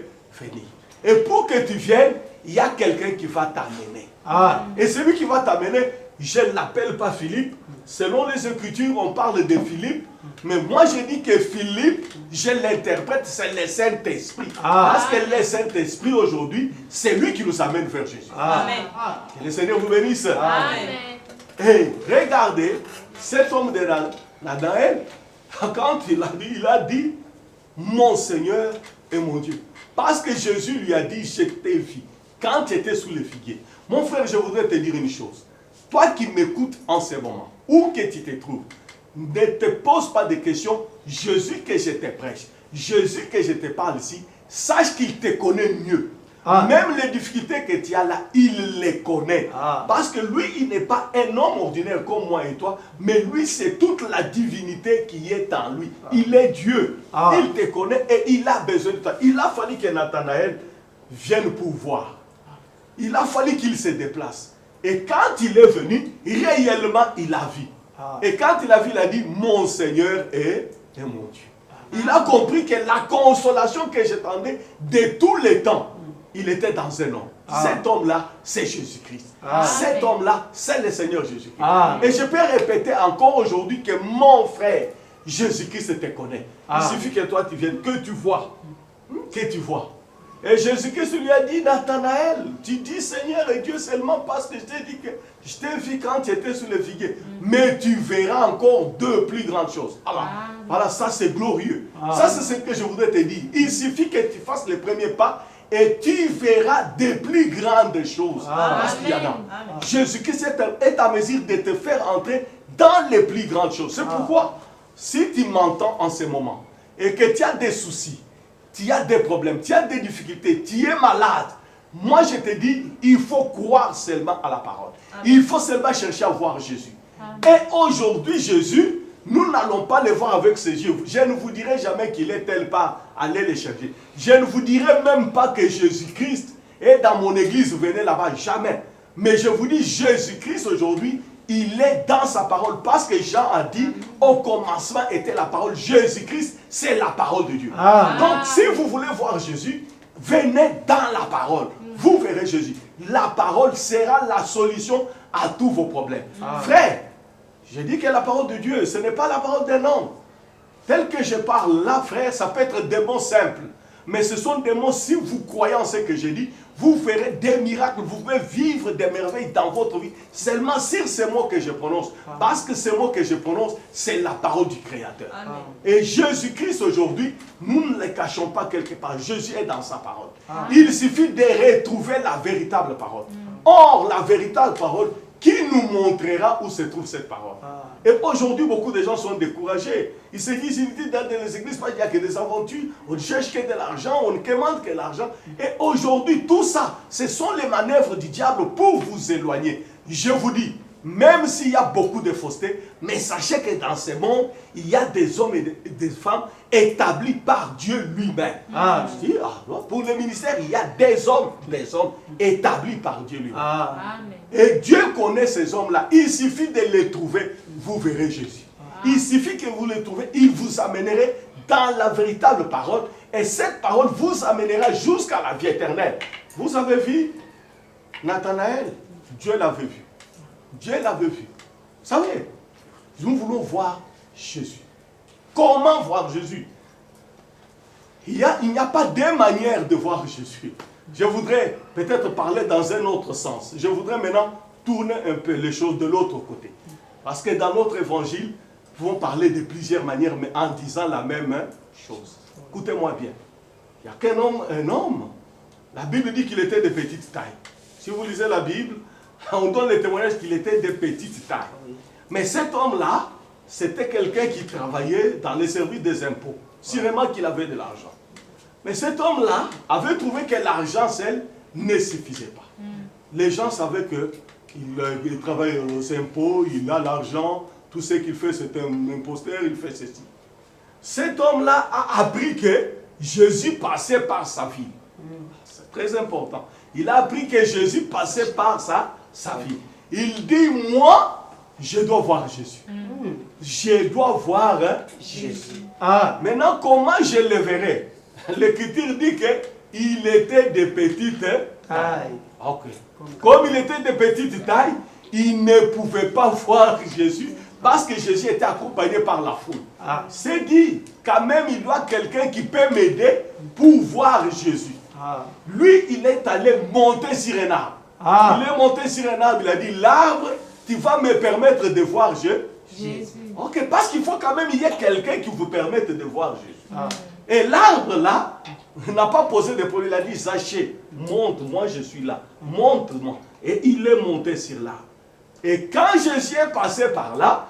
Speaker 2: Et pour que tu viennes, il y a quelqu'un qui va t'amener. Et celui qui va t'amener, je ne l'appelle pas Philippe. Selon les Écritures, on parle de Philippe. Mais moi, je dis que Philippe, je l'interprète, c'est le Saint-Esprit. Parce que le Saint-Esprit, aujourd'hui, c'est lui qui nous amène vers Jésus.
Speaker 3: Amen.
Speaker 2: Que le Seigneur vous bénisse.
Speaker 3: Amen.
Speaker 2: Et regardez, cet homme de Nathanaël, quand il a dit, mon Seigneur et mon Dieu. Parce que Jésus lui a dit, je t'ai vu, quand tu étais sous le figuier. Mon frère, je voudrais te dire une chose. Toi qui m'écoutes en ce moment, où que tu te trouves, ne te pose pas de questions. Jésus que je te prêche, Jésus que je te parle ici, sache qu'il te connaît mieux. Même les difficultés que tu as là, il les connaît. Parce que lui, il n'est pas un homme ordinaire comme moi et toi, mais lui, c'est toute la divinité qui est en lui. Il est Dieu. Il te connaît et il a besoin de toi. Il a fallu que Nathanaël vienne pour voir. Il a fallu qu'il se déplace. Et quand il est venu, réellement, il a vu. Et quand il a vu, il a dit, mon Seigneur est mon Dieu. Il a compris que la consolation que j'attendais de tous les temps, il était dans un homme. Cet homme-là, c'est Jésus-Christ. Cet homme-là, c'est le Seigneur Jésus-Christ. Et je peux répéter encore aujourd'hui que mon frère, Jésus-Christ te connaît. Il suffit que toi tu viennes, que tu vois. Que tu vois. Et Jésus-Christ lui a dit, Nathanaël, tu dis Seigneur et Dieu seulement parce que je t'ai dit que je t'ai vu quand tu étais sous le figuier. Mais tu verras encore deux plus grandes choses. Alors, voilà, ça c'est glorieux. Ça c'est ce que je voudrais te dire. Il suffit que tu fasses le premier pas et tu verras des plus grandes choses. Parce qu'il y en a. Jésus-Christ est à mesure de te faire entrer dans les plus grandes choses. C'est pourquoi, si tu m'entends en ce moment et que tu as des soucis, tu as des problèmes, tu as des difficultés, tu es malade, moi je te dis, il faut croire seulement à la parole. Il faut seulement chercher à voir Jésus. Et aujourd'hui, Jésus, nous n'allons pas le voir avec ses yeux. Je ne vous dirai jamais qu'il est tel pas, allez le chercher. Je ne vous dirai même pas que Jésus-Christ est dans mon église, venez là-bas, jamais. Mais je vous dis, Jésus-Christ aujourd'hui, il est dans sa parole. Parce que Jean a dit, au commencement était la parole. Jésus-Christ, c'est la parole de Dieu. Donc, si vous voulez voir Jésus, venez dans la parole. Vous verrez Jésus. La parole sera la solution à tous vos problèmes. Frère, je dis que la parole de Dieu, ce n'est pas la parole d'un homme. Tel que je parle là, frère, ça peut être des mots simples. Mais ce sont des mots, si vous croyez en ce que j'ai dit, vous ferez des miracles, vous pouvez vivre des merveilles dans votre vie, seulement sur ces mots que je prononce. Parce que ces mots que je prononce, c'est la parole du Créateur. Amen. Et Jésus-Christ aujourd'hui, nous ne les cachons pas quelque part. Jésus est dans sa parole. Amen. Il suffit de retrouver la véritable parole. Or, la véritable parole, qui nous montrera où se trouve cette parole? Et aujourd'hui, beaucoup de gens sont découragés. Ils se disent, dans les églises, il n'y a que des aventures, on ne cherche que de l'argent, on ne commande que l'argent. Et aujourd'hui, tout ça, ce sont les manœuvres du diable pour vous éloigner. Je vous dis, même s'il y a beaucoup de fausseté, mais sachez que dans ce monde, il y a des hommes et des femmes établis par Dieu lui-même. Je dis, pour le ministère, il y a des hommes établis par Dieu lui-même. Et Dieu connaît ces hommes-là. Il suffit de les trouver, vous verrez Jésus. Il suffit que vous les trouvez, il vous amènera dans la véritable parole. Et cette parole vous amènera jusqu'à la vie éternelle. Vous avez vu Nathanaël, Dieu l'avait vu. Dieu l'avait vu. Vous savez, nous voulons voir Jésus. Comment voir Jésus? Il n'y a pas deux manières de voir Jésus. Je voudrais peut-être parler dans un autre sens. Je voudrais maintenant tourner un peu les choses de l'autre côté. Parce que dans notre évangile, nous pouvons parler de plusieurs manières, mais en disant la même chose. Écoutez-moi bien. Il n'y a un homme. La Bible dit qu'il était de petite taille. Si vous lisez la Bible, on donne le témoignage qu'il était de petite taille. Mais cet homme-là, c'était quelqu'un qui travaillait dans les services des impôts. Sûrement qu'il avait de l'argent. Mais cet homme-là avait trouvé que l'argent seul ne suffisait pas. Les gens savaient qu'il travaille aux impôts, il a l'argent, tout ce qu'il fait c'est un imposteur, il fait ceci. Cet homme-là a appris que Jésus passait par sa vie. C'est très important. Il a appris que Jésus passait par sa vie. Il dit, moi, je dois voir Jésus. Je dois voir Jésus. Maintenant, comment je le verrai? L'Écriture dit qu'il était de petite taille. Comme il était de petite taille, il ne pouvait pas voir Jésus parce que Jésus était accompagné par la foule. C'est dit, quand même, il doit quelqu'un qui peut m'aider pour voir Jésus. Lui, il est allé monter sur un arbre. Il est monté sur un arbre, il a dit, l'arbre, tu vas me permettre de voir Jésus. Ok, parce qu'il faut quand même qu'il y ait quelqu'un qui vous permette de voir Jésus. Et l'arbre là, n'a pas posé de problème, il a dit, sachez, monte, moi je suis là, monte-moi. Et il est monté sur l'arbre. Et quand Jésus est passé par là,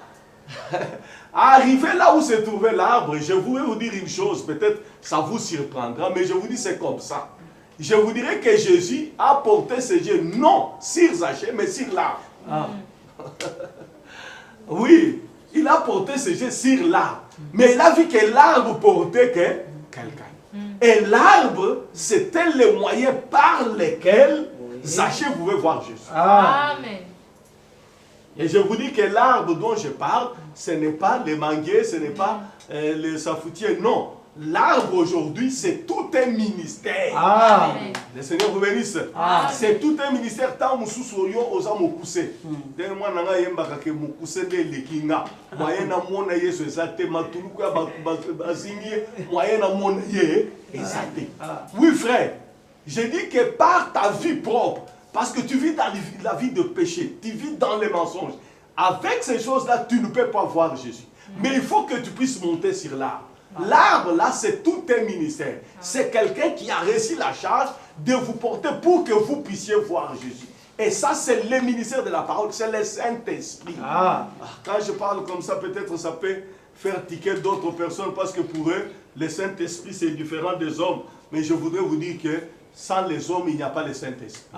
Speaker 2: arrivé là où se trouvait l'arbre, je voulais vous dire une chose, peut-être ça vous surprendra, mais je vous dis c'est comme ça. Je vous dirais que Jésus a porté ses yeux, non sur Zachée, mais sur l'arbre. Oui, il a porté ses yeux sur l'arbre. Mais il a vu que l'arbre portait quelqu'un. Et l'arbre, c'était le moyen par lequel Zachée pouvait voir Jésus.
Speaker 3: Amen.
Speaker 2: Et je vous dis que l'arbre dont je parle, ce n'est pas les manguiers, ce n'est pas les safoutiers, non. L'arbre aujourd'hui, c'est tout un ministère.
Speaker 3: Amen.
Speaker 2: Le Seigneur vous bénisse. C'est tout un ministère. Tant que nous sourions aux hommes au poussé. Moi, je suis au poussé de l'ékinga. Moi, je suis oui, frère. Je dis que par ta vie propre, parce que tu vis dans la vie de péché, tu vis dans les mensonges. Avec ces choses-là, tu ne peux pas voir Jésus. Mais il faut que tu puisses monter sur l'arbre. L'arbre, là, c'est tout un ministère. C'est quelqu'un qui a reçu la charge de vous porter pour que vous puissiez voir Jésus. Et ça, c'est le ministère de la parole, c'est le Saint-Esprit. Quand je parle comme ça, peut-être ça peut faire tiquer d'autres personnes parce que pour eux, le Saint-Esprit, c'est différent des hommes. Mais je voudrais vous dire que sans les hommes, il n'y a pas le Saint-Esprit.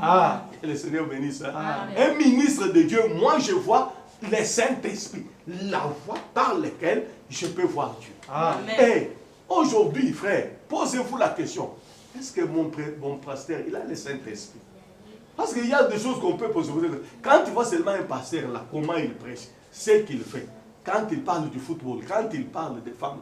Speaker 2: Que le Seigneur bénisse. Un ministre de Dieu, moi, je vois le Saint-Esprit, la voie par laquelle je peux voir Dieu. Et aujourd'hui, frère, posez-vous la question, est-ce que mon pasteur, il a le Saint-Esprit? Parce qu'il y a des choses qu'on peut poser. Quand tu vois seulement un pasteur là, comment il prêche, ce qu'il fait, quand il parle du football, quand il parle des femmes,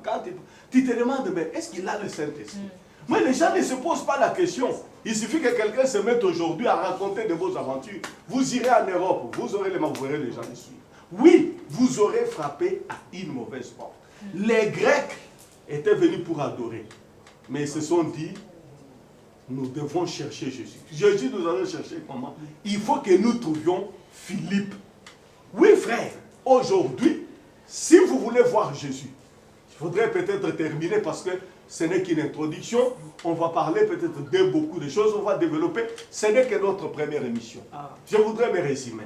Speaker 2: tu te demandes, mais est-ce qu'il a le Saint-Esprit? Mais les gens ne se posent pas la question. Il suffit que quelqu'un se mette aujourd'hui à raconter de vos aventures. Vous irez en Europe, vous aurez les gens ici. Oui, vous aurez frappé à une mauvaise porte. Les Grecs étaient venus pour adorer. Mais ils se sont dit, nous devons chercher Jésus. Jésus, nous allons chercher comment? Il faut que nous trouvions Philippe. Oui, frère, aujourd'hui, si vous voulez voir Jésus, il faudrait peut-être terminer parce que ce n'est qu'une introduction. On va parler peut-être de beaucoup de choses, on va développer. Ce n'est que notre première émission. Je voudrais me résumer.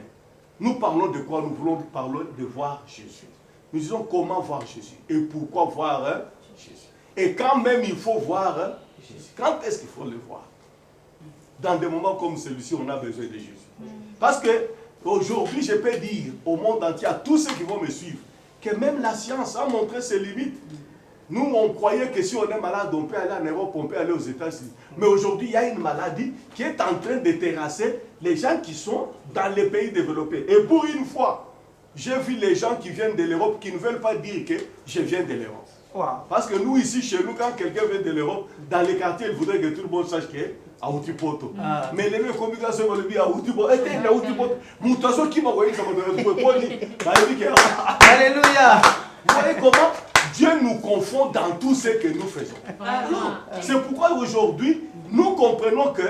Speaker 2: Nous parlons de quoi? Nous voulons parler de voir Jésus. Nous disons comment voir Jésus et pourquoi voir Jésus. Et quand même il faut voir Jésus. Quand est-ce qu'il faut le voir? Dans des moments comme celui-ci, on a besoin de Jésus. Parce que aujourd'hui, je peux dire au monde entier, à tous ceux qui vont me suivre, que même la science a montré ses limites. Nous, on croyait que si on est malade, on peut aller en Europe, on peut aller aux États-Unis. Mais aujourd'hui, il y a une maladie qui est en train de terrasser les gens qui sont dans les pays développés. Et pour une fois, j'ai vu les gens qui viennent de l'Europe qui ne veulent pas dire que je viens de l'Europe. Wow. Parce que nous, ici, chez nous, quand quelqu'un vient de l'Europe, dans les quartiers, il voudrait que tout le monde sache qu'il est à Outipoto. Mais les communications vont le dire à Outipoto. Et à Outipoto, Moutasso qui m'a envoyé ça Alléluia. Vous voyez comment Dieu nous confond dans tout ce que nous faisons. C'est pourquoi aujourd'hui, nous comprenons que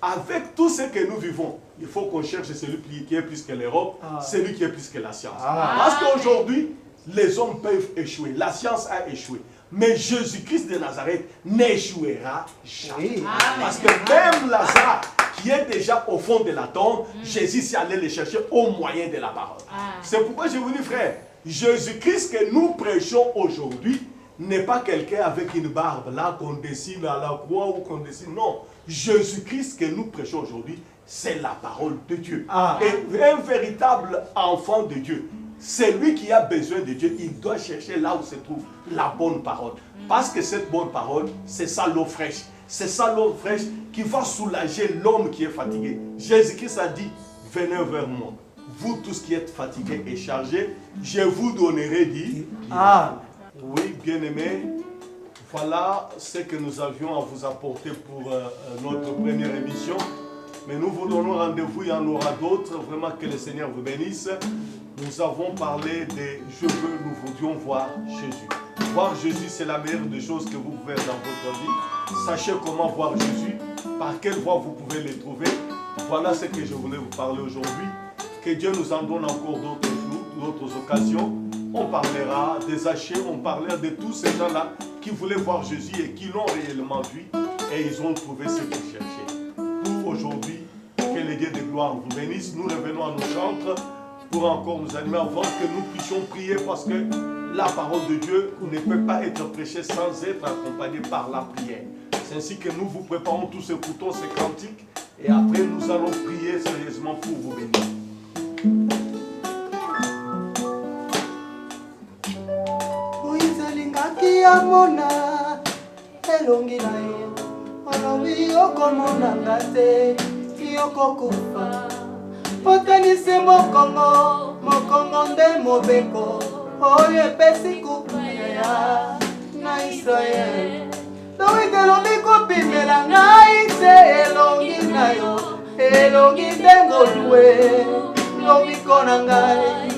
Speaker 2: avec tout ce que nous vivons, il faut qu'on cherche celui qui est plus que l'Europe, celui qui est plus que la science. Parce qu'aujourd'hui, les hommes peuvent échouer. La science a échoué. Mais Jésus-Christ de Nazareth n'échouera jamais. Parce que même Lazare, qui est déjà au fond de la tombe, Jésus s'est allé le chercher au moyen de la parole. C'est pourquoi je vous dis, frère, Jésus-Christ que nous prêchons aujourd'hui n'est pas quelqu'un avec une barbe là qu'on dessine à la croix ou qu'on dessine. Non, Jésus-Christ que nous prêchons aujourd'hui, c'est la parole de Dieu. Et un véritable enfant de Dieu, c'est lui qui a besoin de Dieu. Il doit chercher là où se trouve la bonne parole. Parce que cette bonne parole, c'est ça l'eau fraîche. C'est ça l'eau fraîche qui va soulager l'homme qui est fatigué. Jésus-Christ a dit, venez vers moi. Vous tous qui êtes fatigués et chargés, je vous donnerai dit. Oui, bien-aimés, voilà ce que nous avions à vous apporter pour notre première émission. Mais nous vous donnons rendez-vous, il y en aura d'autres. Vraiment que le Seigneur vous bénisse. Nous avons parlé de nous voulions voir Jésus. Voir Jésus, c'est la meilleure des choses que vous pouvez faire dans votre vie. Sachez comment voir Jésus, par quelle voie vous pouvez le trouver. Voilà ce que je voulais vous parler aujourd'hui. Que Dieu nous en donne encore d'autres jours, d'autres occasions. On parlera des hachés, on parlera de tous ces gens-là qui voulaient voir Jésus et qui l'ont réellement vu et ils ont trouvé ce qu'ils cherchaient. Pour aujourd'hui, que les dieux de gloire vous bénissent. Nous revenons à nos chantres pour encore nous animer avant que nous puissions prier parce que la parole de Dieu ne peut pas être prêchée sans être accompagnée par la prière. C'est ainsi que nous vous préparons tous ces couteaux, ces cantiques et après nous allons prier sérieusement pour vous bénir.
Speaker 1: Amona elongi na ye olobi okomona ngate yoko kufa otanise mokongo nde mobeko oyo epesi kuya na Israel Dawidi elobi kopimela ngai te elongi na yo elongi nde ngolue lobiko na ngai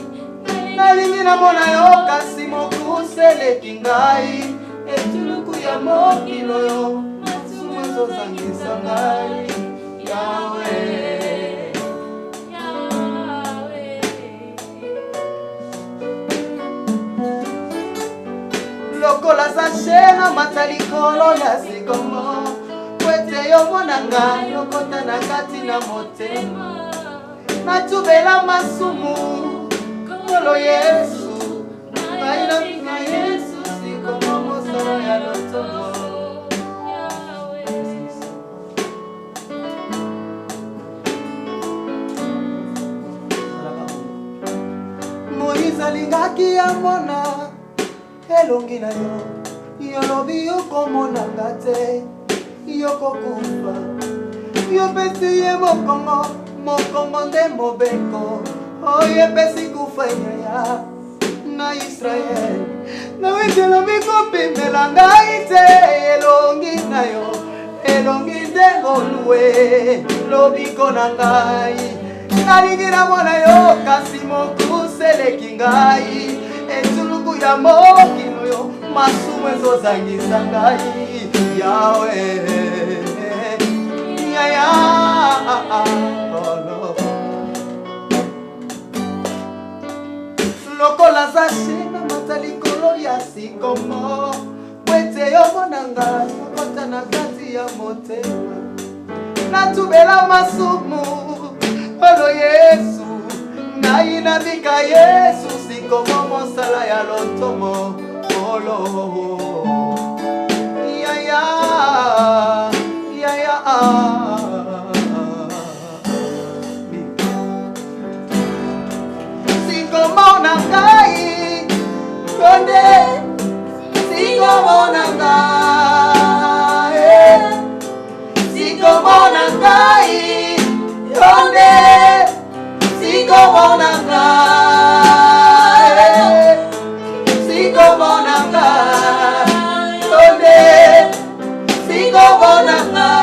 Speaker 1: nalingi namona yo kasi mokuse eleki ngai etuluku ya mokilo yo masumu ezozangisa ngai Yawe lokola sashe na mata likolo ya sikomo kwete yomona ngai lokota na kati na motema natubela masumu Kolo Yesu, na Yesu, sikomo mosoro ya lotomo. Moïse alingaki amona, elongi na yo, yolobi yokomona ngate, yokokufa, yopesi ye mokongo nde mobeko. Oye pesi kufanya na Israel na wetelo bikopimela ngai te elongi na yo elongi ndengolue lobiko na ngai nalingi namona yo kasi mokuse eleki ngai etuluku ya mokilo yo masumu ezozangisa ngai Yawe Lokola zashina matalikolo ya sikomo Wete yomo nanga Kota na kati ya motema Natubela masumu Olo Yesu Na inabika Yesu Sikomo mosala ya lotomo Olo Sikomo na kai Konde Sikomo na kai Sikomo na kai Konde Sikomo na kai Sikomo na kai Konde Sikomo na kai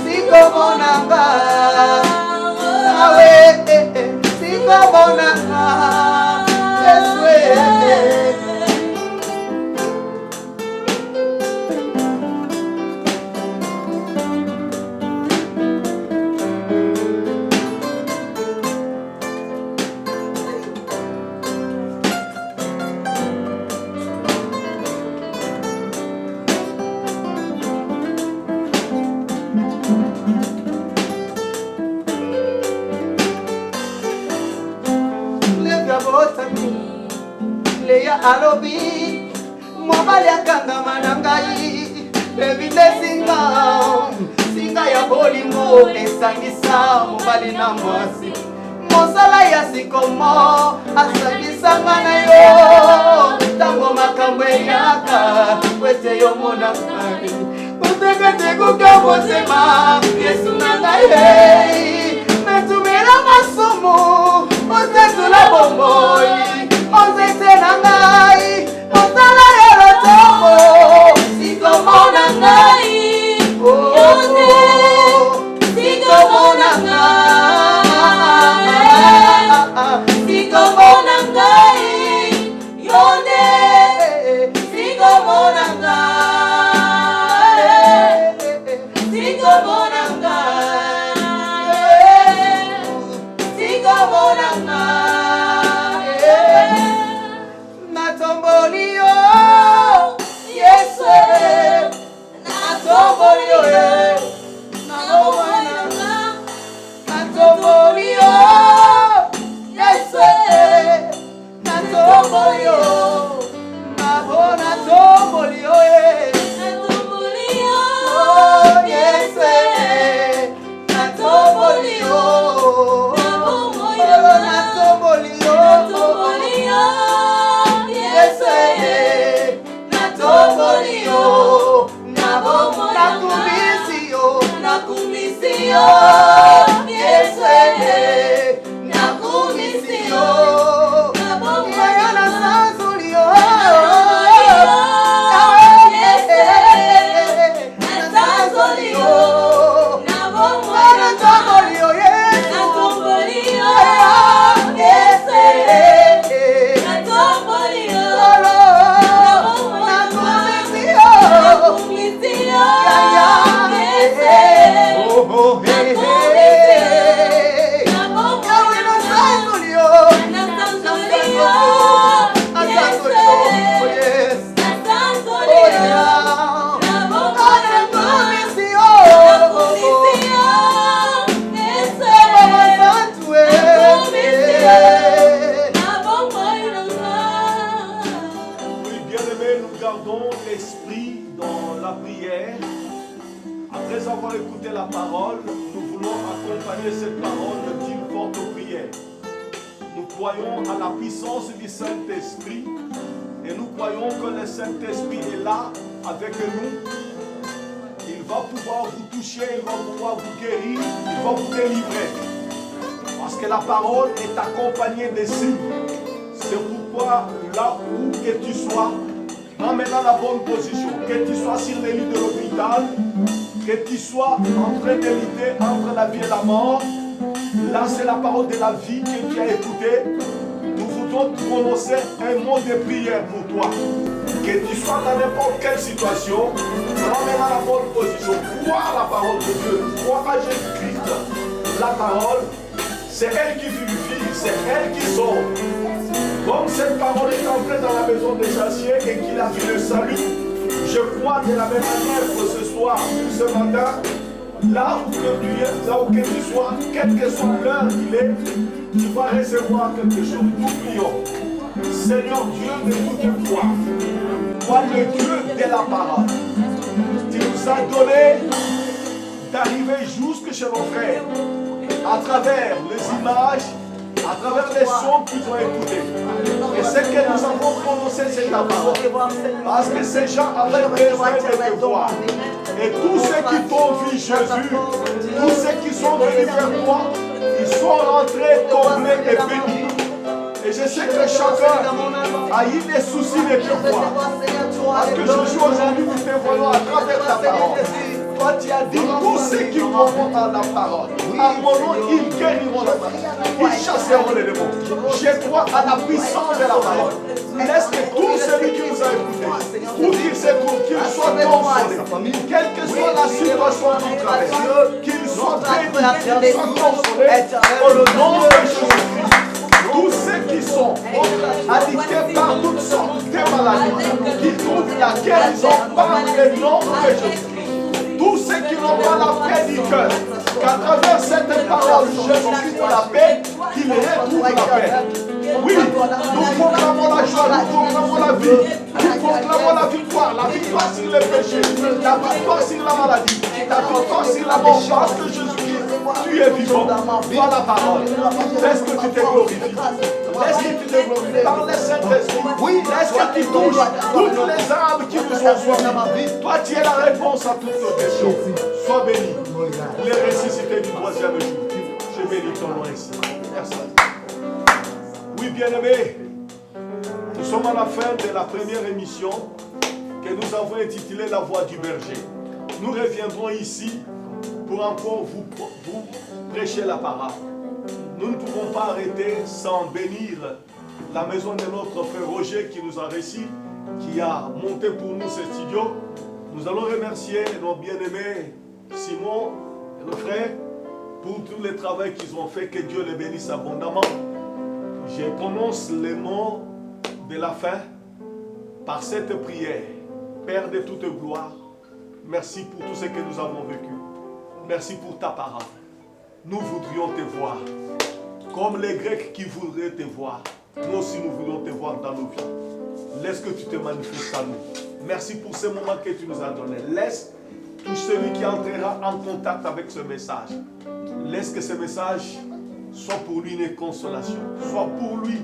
Speaker 1: Sikomo na kai Sikomo na Leya alobi Mwabali akangama na ngai Levile singa ya bolingo Esangisa mwabali na mwasi Mosala ya sikomo Asangisa ngana yo Tango makambo yaka Wete yo mona ngai Utekete kukamo sema Yesu na ngai Metumela masomo Otetula bomboi Ozete na ngai Ozala ya lotomo Sikomo na ngai Yonde Sikomo na ngai Sikomo na ngai Yonde Sikomo na ngai Sikomo na ngai Sikomo na ngai Natombolio Yesu Natombolio Natombolio Yesu Natombolio Natombolio Yesu Natombolio Nakumisio Yesu Nakumisio Yaya na sanzulio Na sanzulio Natombolio Yesu Natombolio Yesu Natombolio Nakumisio Yaya Oh, hey, hey. Yahweh na sanzulio yes. Oh, yeah. Nakumisio Baba Santu
Speaker 2: Oui, bien-aimés, nous gardons l'esprit dans la prière. Après avoir écouté la parole, nous voulons accompagner cette parole d'une forte prière. Nous croyons à la puissance du Saint-Esprit et nous croyons que le Saint-Esprit est là avec nous. Il va pouvoir vous toucher, il va pouvoir vous guérir, il va vous délivrer. Parce que la parole est accompagnée de signes. C'est pourquoi là où que tu sois, emmène la bonne position. Que tu sois sur les lits de l'hôpital, que tu sois en train de lutter entre la vie et la mort, là c'est la parole de la vie que tu as écoutée. Nous voulons prononcer un mot de prière pour toi. Que tu sois dans n'importe quelle situation, remets à la bonne position. Crois à la parole de Dieu. Crois à Jésus-Christ. La parole, c'est elle qui vivifie, c'est elle qui sauve. Comme cette parole est entrée dans la maison des chassiers et qu'il a vu le salut, je crois de la même manière que ce soir, ce matin, là où que tu sois, quelle que soit l'heure qu'il est, tu vas recevoir quelque chose. Nous prions. Seigneur Dieu de toute foi, toi le Dieu de la parole, tu nous as donné d'arriver jusque chez nos frères à travers les images, à travers les sons qu'ils ont écoutés. Et ce que nous avons prononcé, c'est ta parole. Parce que ces gens avaient besoin de te voir. Et tous ceux qui t'ont vu, Jésus, tous ceux qui sont venus vers toi, ils sont rentrés, comblés et bénis. Et je sais que chacun a eu des soucis de te voir. Parce que Jésus, aujourd'hui, nous te voyons à travers ta parole. Toi, tu as dit, tous ceux qui croiront à la parole, à mon nom, ils guériront la maladie. Ils chasseront les démons. Je crois à la puissance de la parole. Laisse que tout celui qui nous a écoutés, où qu'il se trouve, qu'il soit consolé, quelle que soit la situation qu'il traverse, qu'il soit béni, qu'il soit consolé, au nom de Jésus-Christ. Tous ceux qui sont addictés par toutes sortes de maladies, qui trouvent la guérison par le nom de Jésus. Tous ceux qui n'ont pas la paix du cœur, qu'à travers cette parole, Jésus-Christ la paix, qu'ils retrouvent la paix. Oui, nous proclamons la joie, nous proclamons la vie, nous proclamons la victoire sur le péché, la victoire sur la maladie, la victoire sur la mort, parce que Jésus-Christ, tu es vivant, par la parole. Laisse que tu te glorifies. Laisse que tu te glorifies par le Saint-Esprit. Oui, laisse que tu touches toutes les âmes qui nous sont soumises. Toi, tu es la réponse à toutes nos questions. Sois béni. Les ressuscités du troisième jour. Je bénis ton nom ici. Merci. Oui, bien-aimés, nous sommes à la fin de la première émission que nous avons intitulée La Voix du Berger. Nous reviendrons ici pour encore vous prêcher la parole. Nous ne pouvons pas arrêter sans bénir la maison de notre frère Roger qui nous a réussi, qui a monté pour nous ce studio. Nous allons remercier nos bien-aimés Simon et nos frères pour tout le travail qu'ils ont fait. Que Dieu les bénisse abondamment. Je prononce les mots de la fin par cette prière. Père de toute gloire, merci pour tout ce que nous avons vécu. Merci pour ta parole. Nous voudrions te voir. Comme les Grecs qui voudraient te voir. Nous aussi nous voulons te voir dans nos vies. Laisse que tu te manifestes à nous. Merci pour ce moment que tu nous as donné. Laisse tout celui qui entrera en contact avec ce message. Laisse que ce message soit pour lui une consolation. Soit pour lui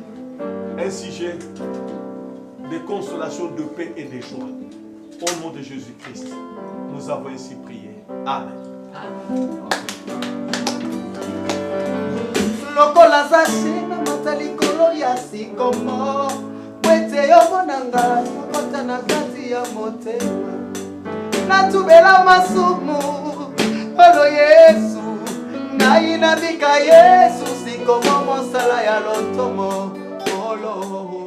Speaker 2: un sujet de consolation, de paix et de joie. Au nom de Jésus-Christ, nous avons ainsi prié. Amen.
Speaker 1: Lokola zashina matalikolo ya sikomo Wete yobonanga Nakota na kati ya motema Natubela masumu Olo Yesu Na inabika Yesu Sikomo monsala ya lotomo Olo